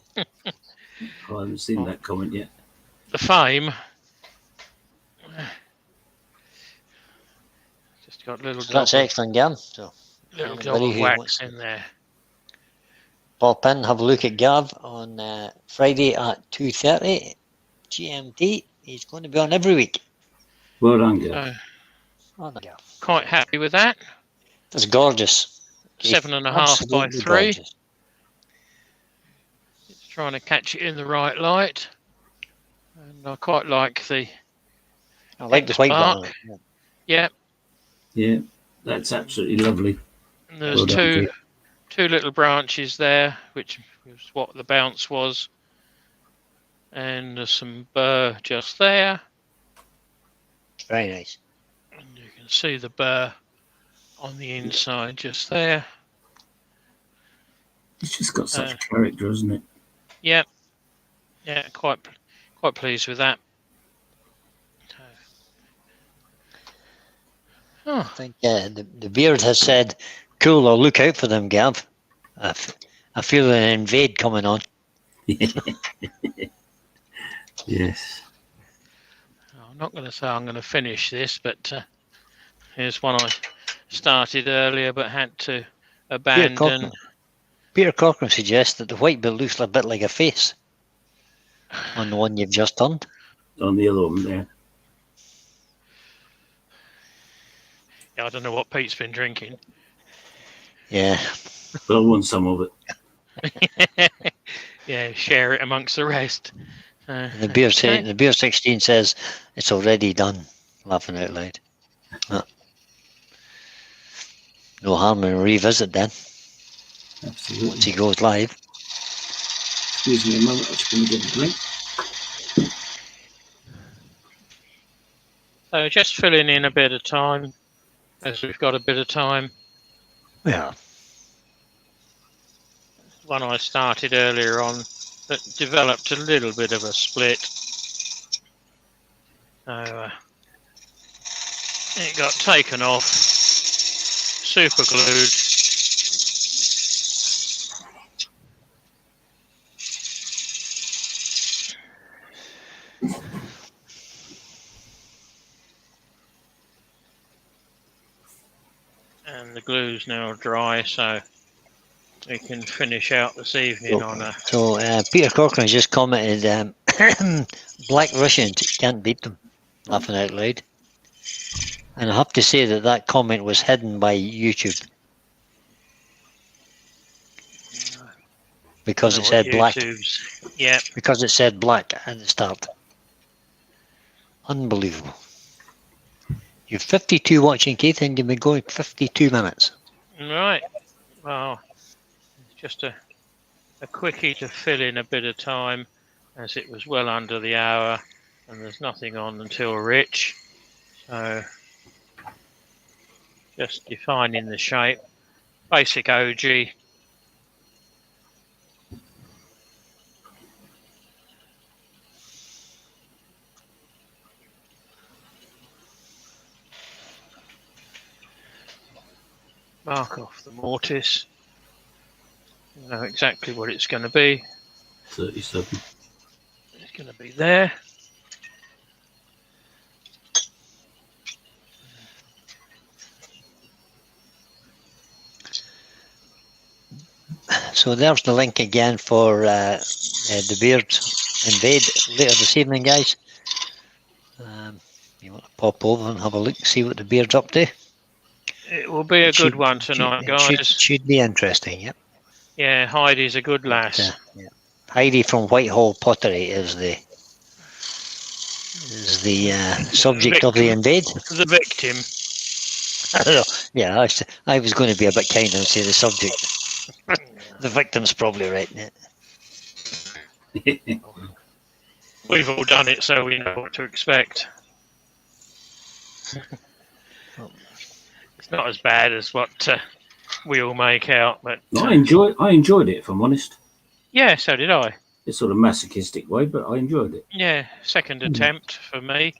haven't seen that comment yet. The Fame. Just got a little So that's drop, excellent, Gav. So little anybody drop of who wax wants- in there. pop in, have a look at Gav on Friday at 2:30 GMT. He's going to be on every week. Well done, Gav. So Oh, Gav. quite happy with that. That's gorgeous. 7.5 by Absolutely 3. gorgeous. It's trying to catch it in the right light. And I quite like the I like the white X-Spark. one. on it. Yeah. Yeah, that's absolutely lovely. And there's Well done, two little branches there, which was what the bounce was. And there's some burr just there. Very nice. And you can see the burr on the inside just there. It's just got such character, hasn't it? Yeah, quite pleased with that. Oh, I think the beard has said, "Cool, I'll look out for them, Gav. I feel an invade coming on." Yes. I'm not going to say I'm going to finish this, but here's one I started earlier but had to abandon. Peter Cochran suggests that the white bit looks a bit like a face on the one you've just turned. On the other one there. Yeah, I don't know what Pete's been drinking. Yeah. But I want some of it. Yeah, share it amongst the rest. And the beer the beer 16 says it's already done. Laughing out loud. No harm in a revisit then. Absolutely. Once he goes live. Excuse me a moment, I'm just going to get a drink. So just filling in a bit of time, as we've got a bit of time. Yeah. One I started earlier on that developed a little bit of a split. So it got taken off, super glued. And the glue's now dry, so we can finish out this evening on a... So Peter Corcoran just commented, Black Russians can't beat them. Laughing out loud. And I have to say that comment was hidden by YouTube. Because it said black. Yeah. Because it said black at the start. Unbelievable. You're 52 watching, Keith, and you've been going 52 minutes. Right. Well, just a quickie to fill in a bit of time, as it was well under the hour, and there's nothing on until Rich. So, just defining the shape. Basic OG. Mark off the mortise. You know exactly what it's going to be. 37. It's going to be there. So there's the link again for the Beard Invade later this evening, guys. You want to pop over and have a look, see what the Beard's up to? It will be a good one tonight, guys. Should be interesting, yep. Yeah, Heidi's a good lass. Yeah. Heidi from Whitehall Pottery is the subject of the invade. The victim. I don't know. Yeah, I was going to be a bit kind and say the subject. The victim's probably right. Yeah. We've all done it, so we know what to expect. It's not as bad as what we all make out, but I enjoyed it, if I'm honest. Yeah, so did I. It's sort of masochistic way, but I enjoyed it. Yeah, second attempt for me.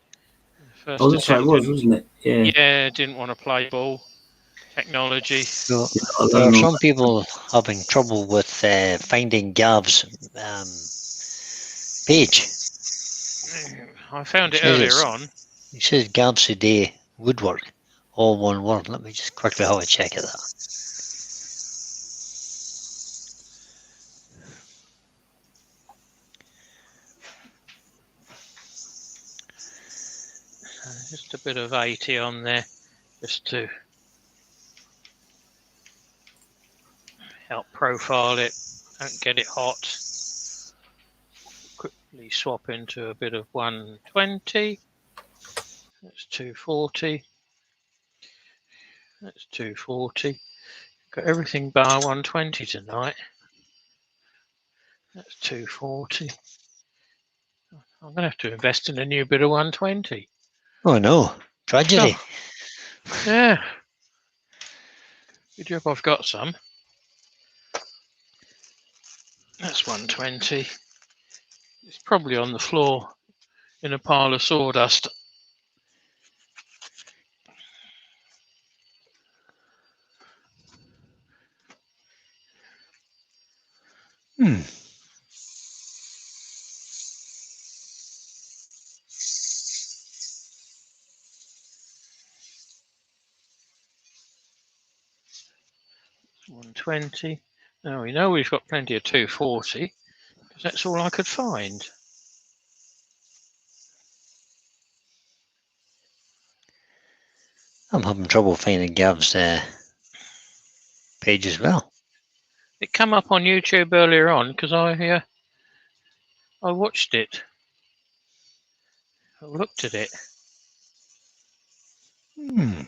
First that's right, it was, wasn't it? Yeah. Yeah, didn't want to play ball. Technology. So there are some people having trouble with finding Gav's page. I found it earlier on. It says Gav Today Woodwork, all one word. Let me just quickly have a check of that. Just a bit of 80 on there, just to help profile it, don't get it hot. Quickly swap into a bit of 120. That's 240. That's 240. Got everything bar 120 tonight. That's 240. I'm going to have to invest in a new bit of 120. Oh no, tragedy. Oh, yeah. Good job I've got some. That's 120. It's probably on the floor in a pile of sawdust. Hmm. $120. Now we know we've got plenty of 240 because that's all I could find. I'm having trouble finding Gav's page as well. It came up on YouTube earlier on because I watched it. I looked at it. Hmm.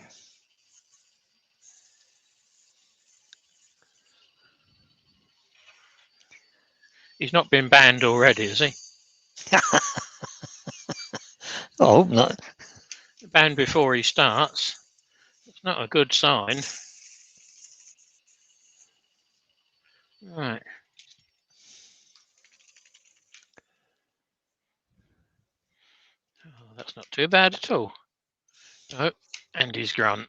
He's not been banned already, has he? I hope not. Banned before he starts. It's not a good sign. Right. Oh, that's not too bad at all. No, and he's grunt.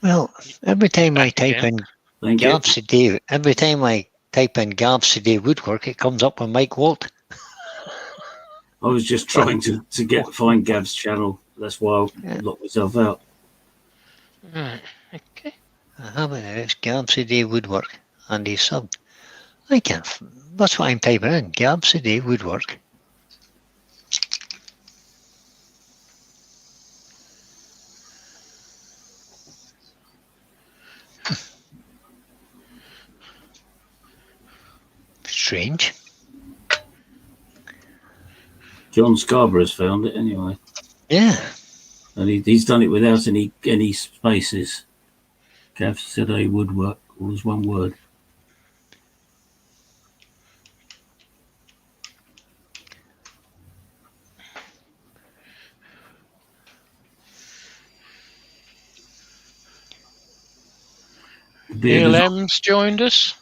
Well, every time I Back type again. in Thank you. Gav's today, every time I type in Gav's today woodwork, it comes up with Mike Walt. I was just trying to find Gav's channel. That's why I locked myself out. Right. Okay. I have it now. It's Gav's today woodwork, and he's subbed. I can't. That's what I'm typing in. Gav's today woodwork. Strange. John Scarborough's found it anyway, Yeah. and he's done it without any spaces. Gav said a woodwork, all as one word. Neil M's joined us.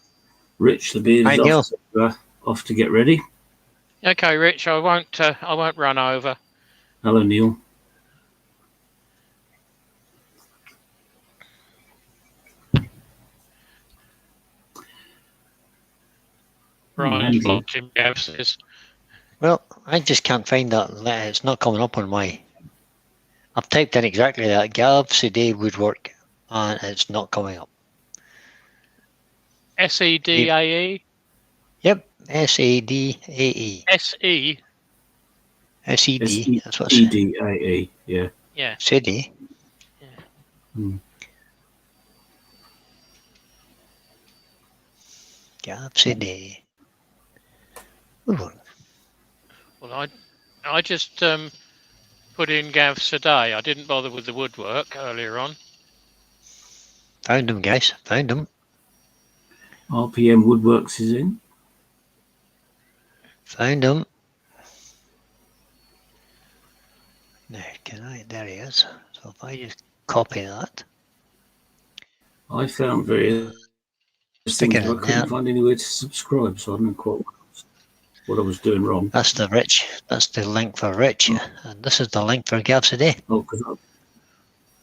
Rich, the beard Hi, is off to get ready. Okay, Rich. I won't run over. Hello, Neil. Brian's blocked him. Gav says. Well, I just can't find that letter. It's not coming up on my. I've typed in exactly that. Gav's today woodwork, and it's not coming up. SEDAE. Yep. SADAE. SE. SED. That's what it SEDAE. Yeah. Yeah. SEDI. Yeah. Hmm. Gav's today woodwork. Well, I just put in Gav's today. I didn't bother with the woodwork earlier on. Found him, guys. Found him. RPM Woodworks is in. Found him. Now, there he is. So if I just copy that. I found various Stick things, it but I in couldn't there. find anywhere to subscribe, so I don't know quite what I was doing wrong. That's the Rich. That's the link for Rich. And this is the link for Gav's today. Oh,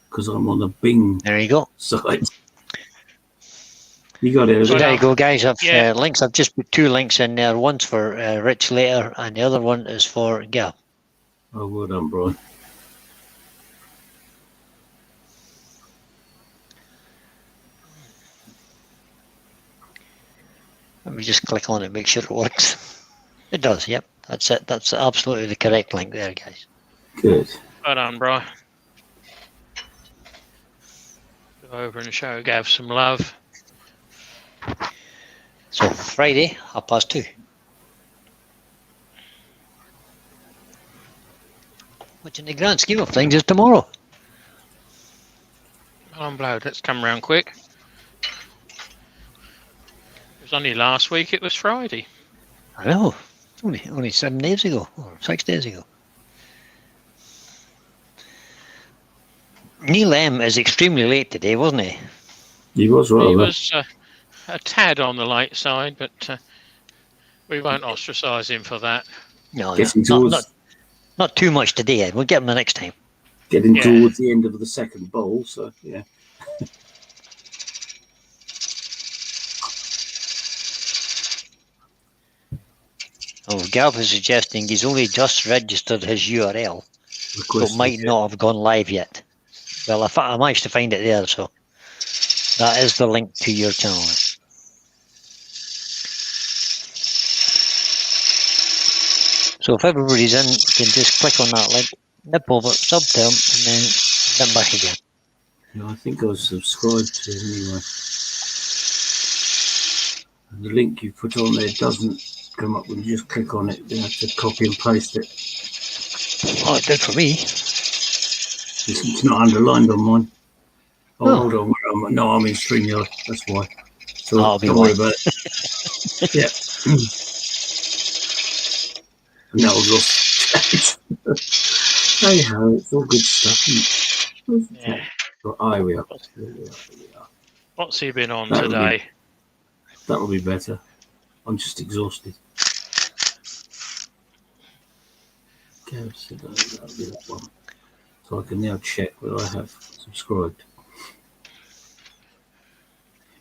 because I'm on the Bing There you go. site. You got it. So there you go, guys. I've Yeah. links. I've just put 2 links in there. One's for Rich later, and the other one is for Gav. Oh, well done, Brian. Let me just click on it, make sure it works. It does. Yep, that's it. That's absolutely the correct link there, guys. Good. Well done, Brian. Go over and show Gav some love. So Friday, 2:30. Which in the grand scheme of things is tomorrow. Well, I'm blowed. Let's come round quick. It was only last week. It was Friday. I know. Only 7 days ago, or 6 days ago. Neil M is extremely late today, wasn't he? He was rather. He was a tad on the late side, but we won't ostracise him for that. No, Getting no, towards, not too much today, Ed. We'll get him the next time. getting Yeah. towards the end of the second bowl, so yeah. Oh, Gav is suggesting he's only just registered his URL, but Requested, might yeah. not have gone live yet. Well, I managed to find it there, so that is the link to your channel. So if everybody's in, you can just click on that link, nip over, sub to him, and then nip back again. Yeah, I think I was subscribed to it anyway. And the link you put on there doesn't come up when you just click on it. You have to copy and paste it. Oh, it did for me. It's not underlined on mine. Oh, Oh. hold on. Where am I? No, I'm in StreamYard. That's why. So That'll be don't why. worry about it. Yeah. And that was lost. Hey ho, it's all good stuff, isn't it? Yeah. Oh, here we are. What's he been on That'll today? That'll be better. I'm just exhausted. Okay, so that'll be that one. So I can now check whether I have subscribed.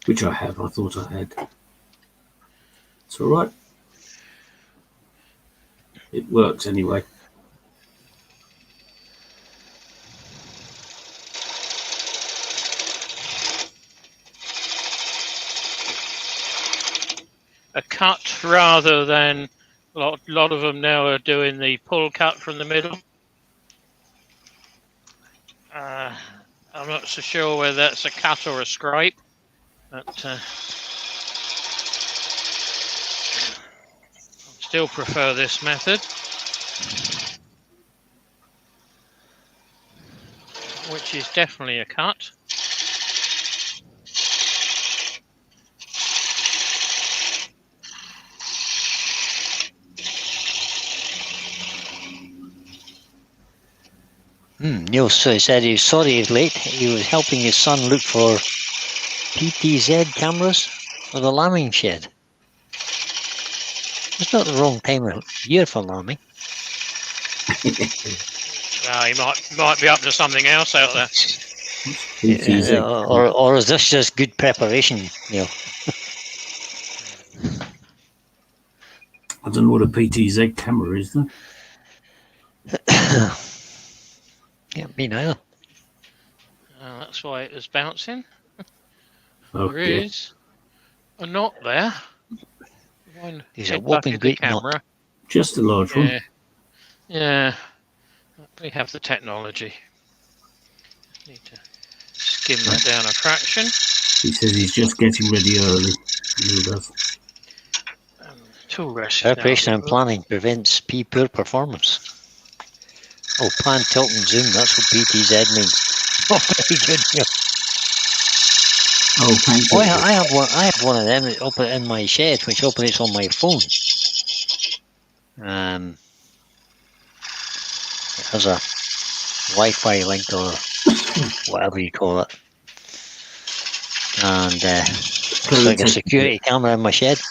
Which I have. I thought I had. It's alright. It works anyway. A cut rather than a lot of them now are doing the pull cut from the middle. I'm not so sure whether that's a cut or a scrape, but still prefer this method, which is definitely a cut. Neil said he was sorry he's late. He was helping his son look for PTZ cameras for the lambing shed. It's not the wrong time of year for lambing. He might be up to something else out there. Or is this just good preparation, Neil? I don't know what a PTZ camera is, though. Yeah, me neither. That's why it was bouncing. Oh, There is a knot there. One He's a whopping head-butted great camera. knot. Just a large one. Yeah. We have the technology. Need to skim that down a fraction. He says he's just getting ready early. He does. Tool rest. Preparation and planning prevents poor performance. Oh, pan, tilt and zoom, that's what PTZ means. Oh, very good, Neil. Oh, thank you. Oh, I have one of them that open in my shed, which operates on my phone. It has a Wi-Fi link or whatever you call it, and it's like a security camera in my shed.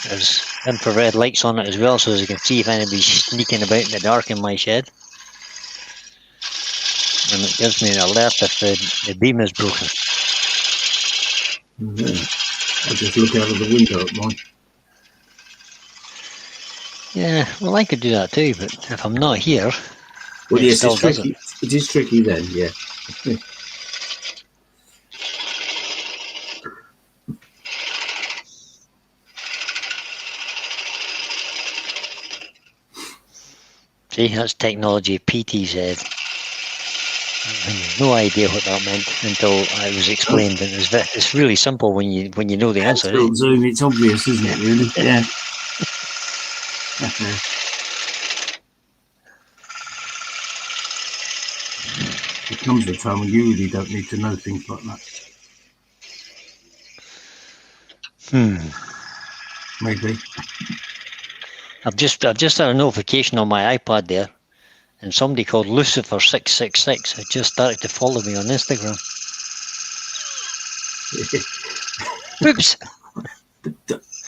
There's infrared lights on it as well, so as you can see if anybody's sneaking about in the dark in my shed. And it gives me an alert if the beam is broken. I just look out of the window at mine. Yeah, well, I could do that too, but if I'm not here, well, it yes, still it's tricky. doesn't. It is tricky then, yeah. See, that's technology, PTZ. I had no idea what that meant until I was explained, and it's really simple when you know the answer. Zoom, it's obvious, isn't it? Really? Yeah. There comes a time when you really don't need to know things like that. Maybe. I've just had a notification on my iPad there, and somebody called Lucifer666 had just started to follow me on Instagram. Oops.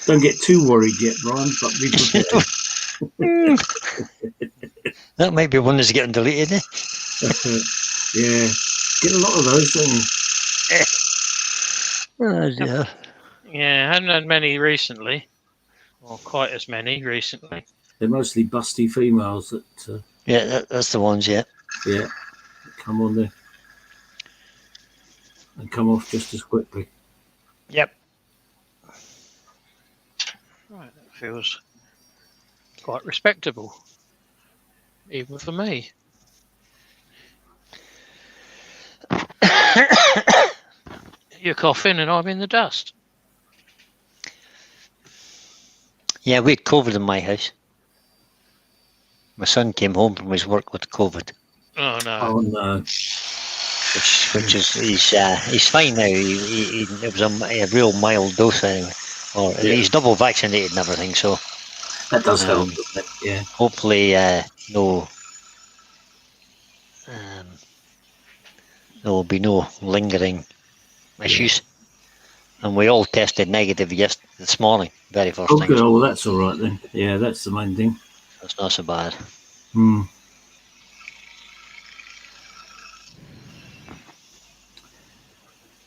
Don't get too worried yet, Brian, but be prepared. That might be one that's getting deleted, eh? Yeah. Get a lot of those, don't you? Oh, dear. Yeah, I haven't had many recently. or quite as many recently. They're mostly busty females that Yeah, that's the ones. Yeah. that come on there and come off just as quickly. Yep. Right, that feels quite respectable, even for me. You're coughing and I'm in the dust. Yeah, we had COVID in my house. My son came home from his work with COVID. Oh no. Oh no. Which is he's fine now. It was a real mild dose anyway, or he's double vaccinated and everything. So that does help, doesn't it? Yeah. hopefully no there will be no lingering issues. And we all tested negative this morning, very first thing. Good. Oh, well, that's all right then. Yeah, that's the main thing. That's not so bad. Hmm.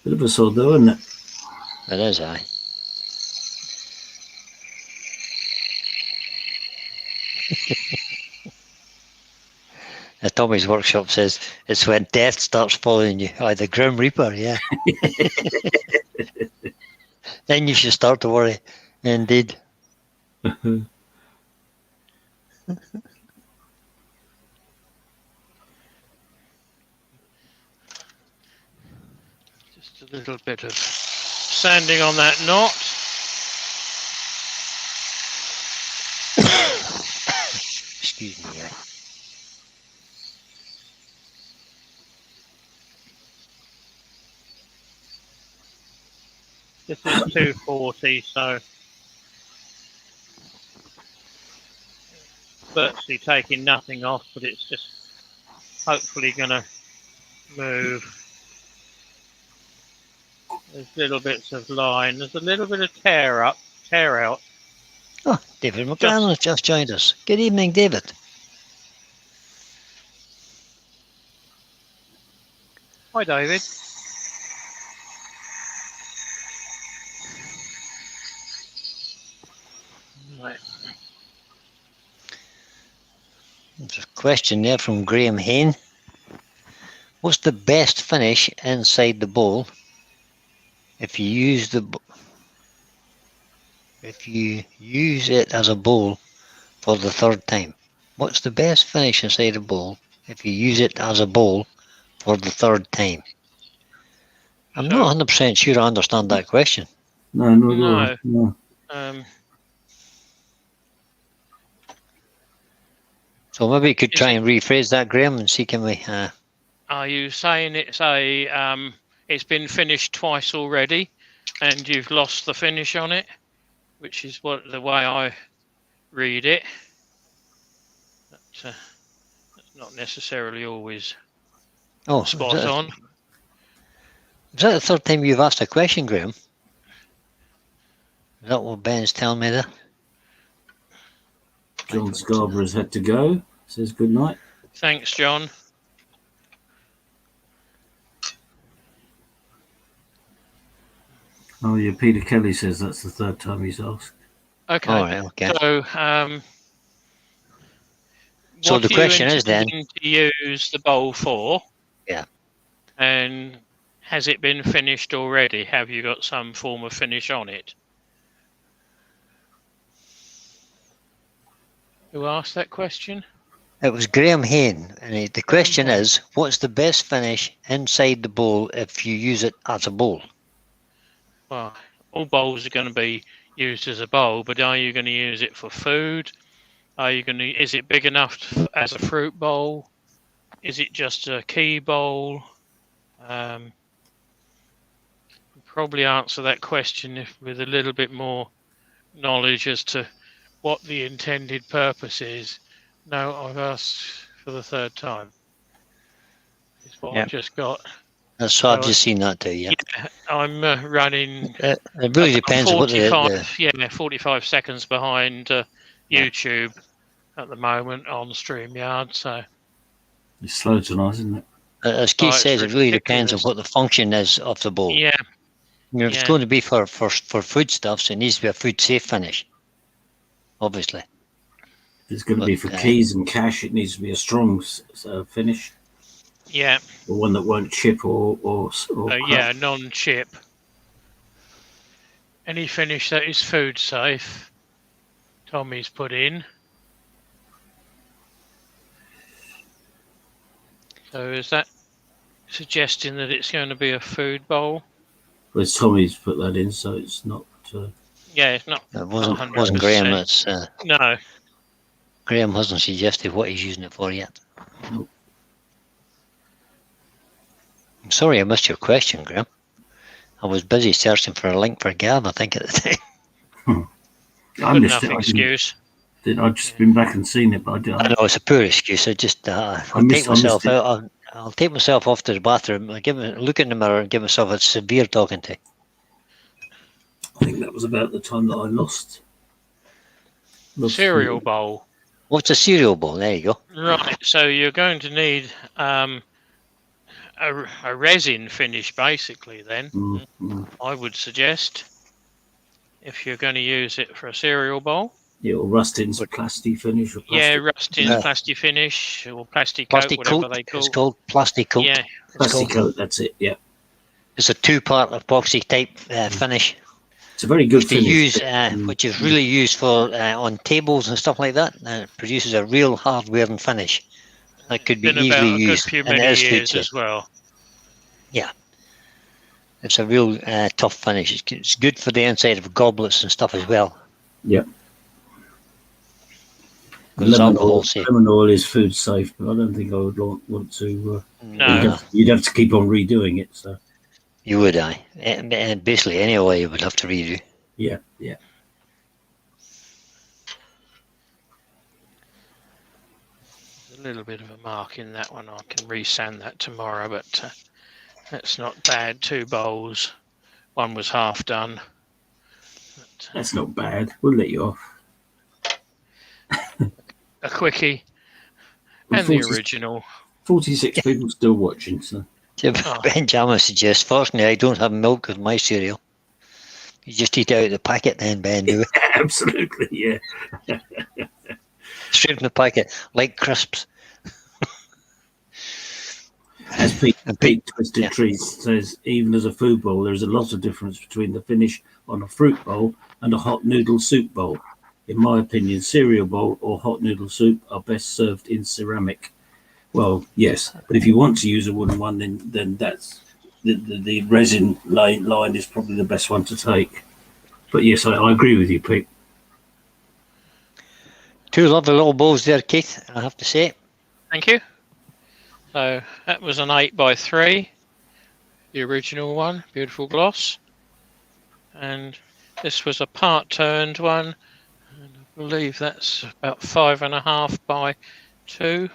Bit of a sod though, isn't it? It is, aye. Tommy's Workshop says it's when death starts following you. Aye, the Grim Reaper, yeah. Then you should start to worry. Indeed. Just a little bit of sanding on that knot. Excuse me, yeah. This is 240, so virtually taking nothing off, but it's just hopefully going to move. There's little bits of line. There's a little bit of tear out. Oh, David McGrann has just joined us. Good evening, David. Hi, David. Right. There's a question there from Graham Hain. What's the best finish inside the bowl if you use it as a bowl for the third time? What's the best finish inside a bowl if you use it as a bowl for the third time? I'm not 100% sure I understand that question. No. So maybe you could try and rephrase that, Graham, and see can we... Are you saying it's been finished twice already and you've lost the finish on it? Which is the way I read it. That's not necessarily always spot on. Is that the third time you've asked a question, Graham? Is that what Ben's telling me there? John Scarborough's had to go. Says good night. Thanks, John. Oh yeah, Peter Kelly says that's the third time he's asked. Okay. All right, okay. So the question is then, to use the bowl for? Yeah. And has it been finished already? Have you got some form of finish on it? Who asked that question? It was Graham Hain, and the question is, what's the best finish inside the bowl if you use it as a bowl? Well, all bowls are going to be used as a bowl, but are you going to use it for food? Is it big enough as a fruit bowl? Is it just a key bowl? Probably answer that question with a little bit more knowledge as to what the intended purpose is. No, I've asked for the third time. It's what I've just got. That's what I've just seen that too, yeah. I'm running... It really depends on what 45 seconds behind YouTube at the moment on StreamYard, so... It's slow tonight, isn't it? As Keith says, it really depends on what the function is of the bowl. Yeah. If it's going to be for food stuffs, it needs to be a food safe finish. obviously. If it's going to be for keys and cash, it needs to be a strong finish. Yeah. Or one that won't chip or yeah, non-chip. Any finish that is food safe, Tommy's put in. So is that suggesting that it's going to be a food bowl? Well, Tommy's put that in, so it's not. Yeah, it's not. It wasn't Graham. It's no. Graham hasn't suggested what he's using it for yet. Nope. I'm sorry I missed your question, Graham. I was busy searching for a link for Gav, I think, at the time. I missed enough it. excuse. I've just been back and seen it, but I didn't. I know it's a poor excuse. I just I'll take myself out. I'll take myself off to the bathroom. Look in the mirror and give myself a severe talking to. I think that was about the time that I lost cereal bowl. What's a cereal bowl? There you go. Right. So you're going to need a resin finish, basically. Then I would suggest, if you're going to use it for a cereal bowl. Yeah, or rustin's plastic finish. Or plastic. Yeah, rustin's plastic finish or plastic coat, whatever they call it. It's called plastic coat. Yeah, plastic coat. That's it. Yeah. It's a two-part epoxy type finish. It's a very good finish. Which is really used for on tables and stuff like that. It produces a real hard-wearing finish that could be easily used. And it is years as well. Yeah. It's a real tough finish. It's good for the inside of goblets and stuff as well. Yeah. Lemon oil is food safe, but I don't think I would want to. No. You'd have to keep on redoing it. So. You would, and basically any oil you would have to redo. Yeah. There's a little bit of a mark in that one. I can resand that tomorrow, but that's not bad. 2 bowls. One was half done. But, that's not bad. We'll let you off. A quickie. And the original. 46 people still watching, so. Benjamin suggests, fortunately, I don't have milk with my cereal. You just eat out of the packet then, Ben, do it? Absolutely, yeah. Straight from the packet, like crisps. As Pete Twisted Trees says, even as a food bowl, there's a lot of difference between the finish on a fruit bowl and a hot noodle soup bowl. In my opinion, cereal bowl or hot noodle soup are best served in ceramic. Well, yes, but if you want to use a wooden one, then that's the resin line is probably the best one to take. But yes, I agree with you, Pete. 2 lovely little bowls there, Keith, I have to say. Thank you. So that was an 8x3, the original one, beautiful gloss. And this was a part-turned one. And I believe that's about 5.5 by 2.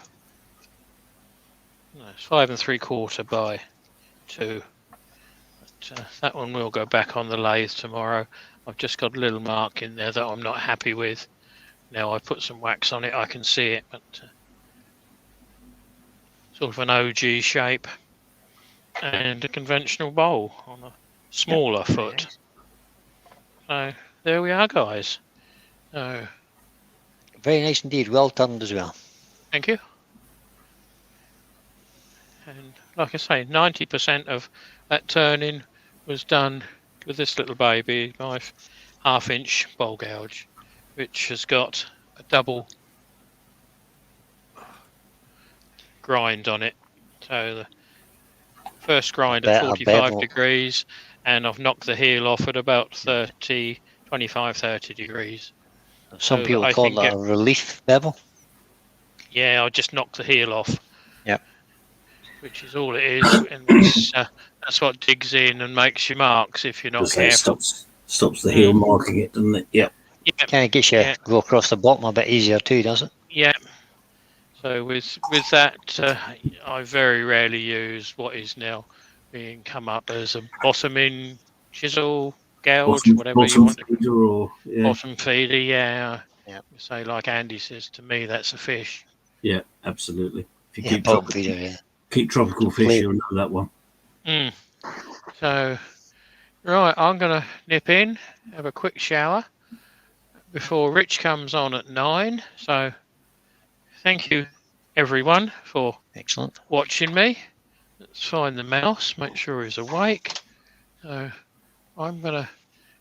No, it's 5 3/4 by 2. But, that one will go back on the lathe tomorrow. I've just got a little mark in there that I'm not happy with. Now I put some wax on it, I can see it, but sort of an OG shape and a conventional bowl on a smaller foot. So there we are, guys. Very nice indeed, well turned as well. Thank you. And like I say, 90% of that turning was done with this little baby, my 1/2-inch bowl gouge, which has got a double grind on it. So the first grind at 45 degrees, and I've knocked the heel off at about 25-30 degrees. Some people call that a relief bevel. Yeah, I just knocked the heel off. Yeah. Which is all it is, and that's what digs in and makes your marks if you're not careful. Stops the heel marking it, doesn't it? Yeah. Kind of gets you go across the bottom a bit easier too, does it? Yeah. So with that, I very rarely use what is now being come up as a bottom-in chisel, gouge, whatever you want. Bottom feeder, yeah. Say, like Andy says to me, that's a fish. Yeah, absolutely. If you keep tropical fish, you'll know that one. So, right, I'm going to nip in, have a quick shower, before Rich comes on at 9. So thank you, everyone, for Excellent. watching me. Let's find the mouse, make sure he's awake. So I'm going to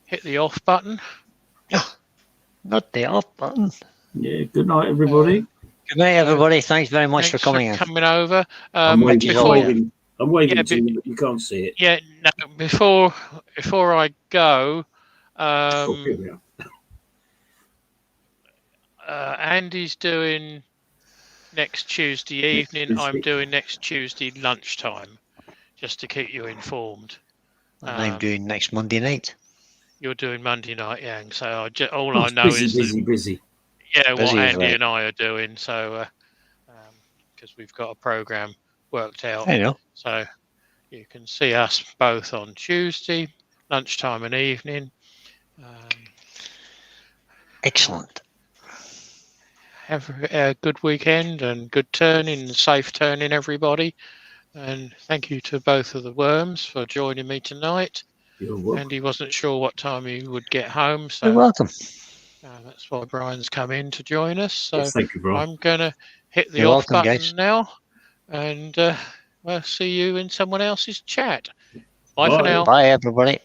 hit the off button. Not the off button. Yeah. Good night, everybody. Good night, everybody. Thanks very much for Thanks coming in. coming over. I'm waving. before- I'm waving Yeah, to you, but you can't see it. Yeah, no, before I go, Oh, here we are. Andy's doing next Tuesday evening. Tuesday. I'm doing next Tuesday lunchtime, just to keep you informed. And I'm doing next Monday night. You're doing Monday night, Yang. So all I know busy, is busy. yeah, Busy what is Andy right. and I are doing. So because we've got a program worked out, I know. so you can see us both on Tuesday lunchtime and evening. Excellent. Have a good weekend and good turning, safe turning, everybody. And thank you to both of the worms for joining me tonight. You're welcome. Andy wasn't sure what time he would get home, You're so welcome. that's why Brian's come in to join us. So Yes, thank you, Brian. I'm going to hit the You're off welcome, button guys. now, and we'll see you in someone else's chat. Bye for Bye. now. Bye, everybody.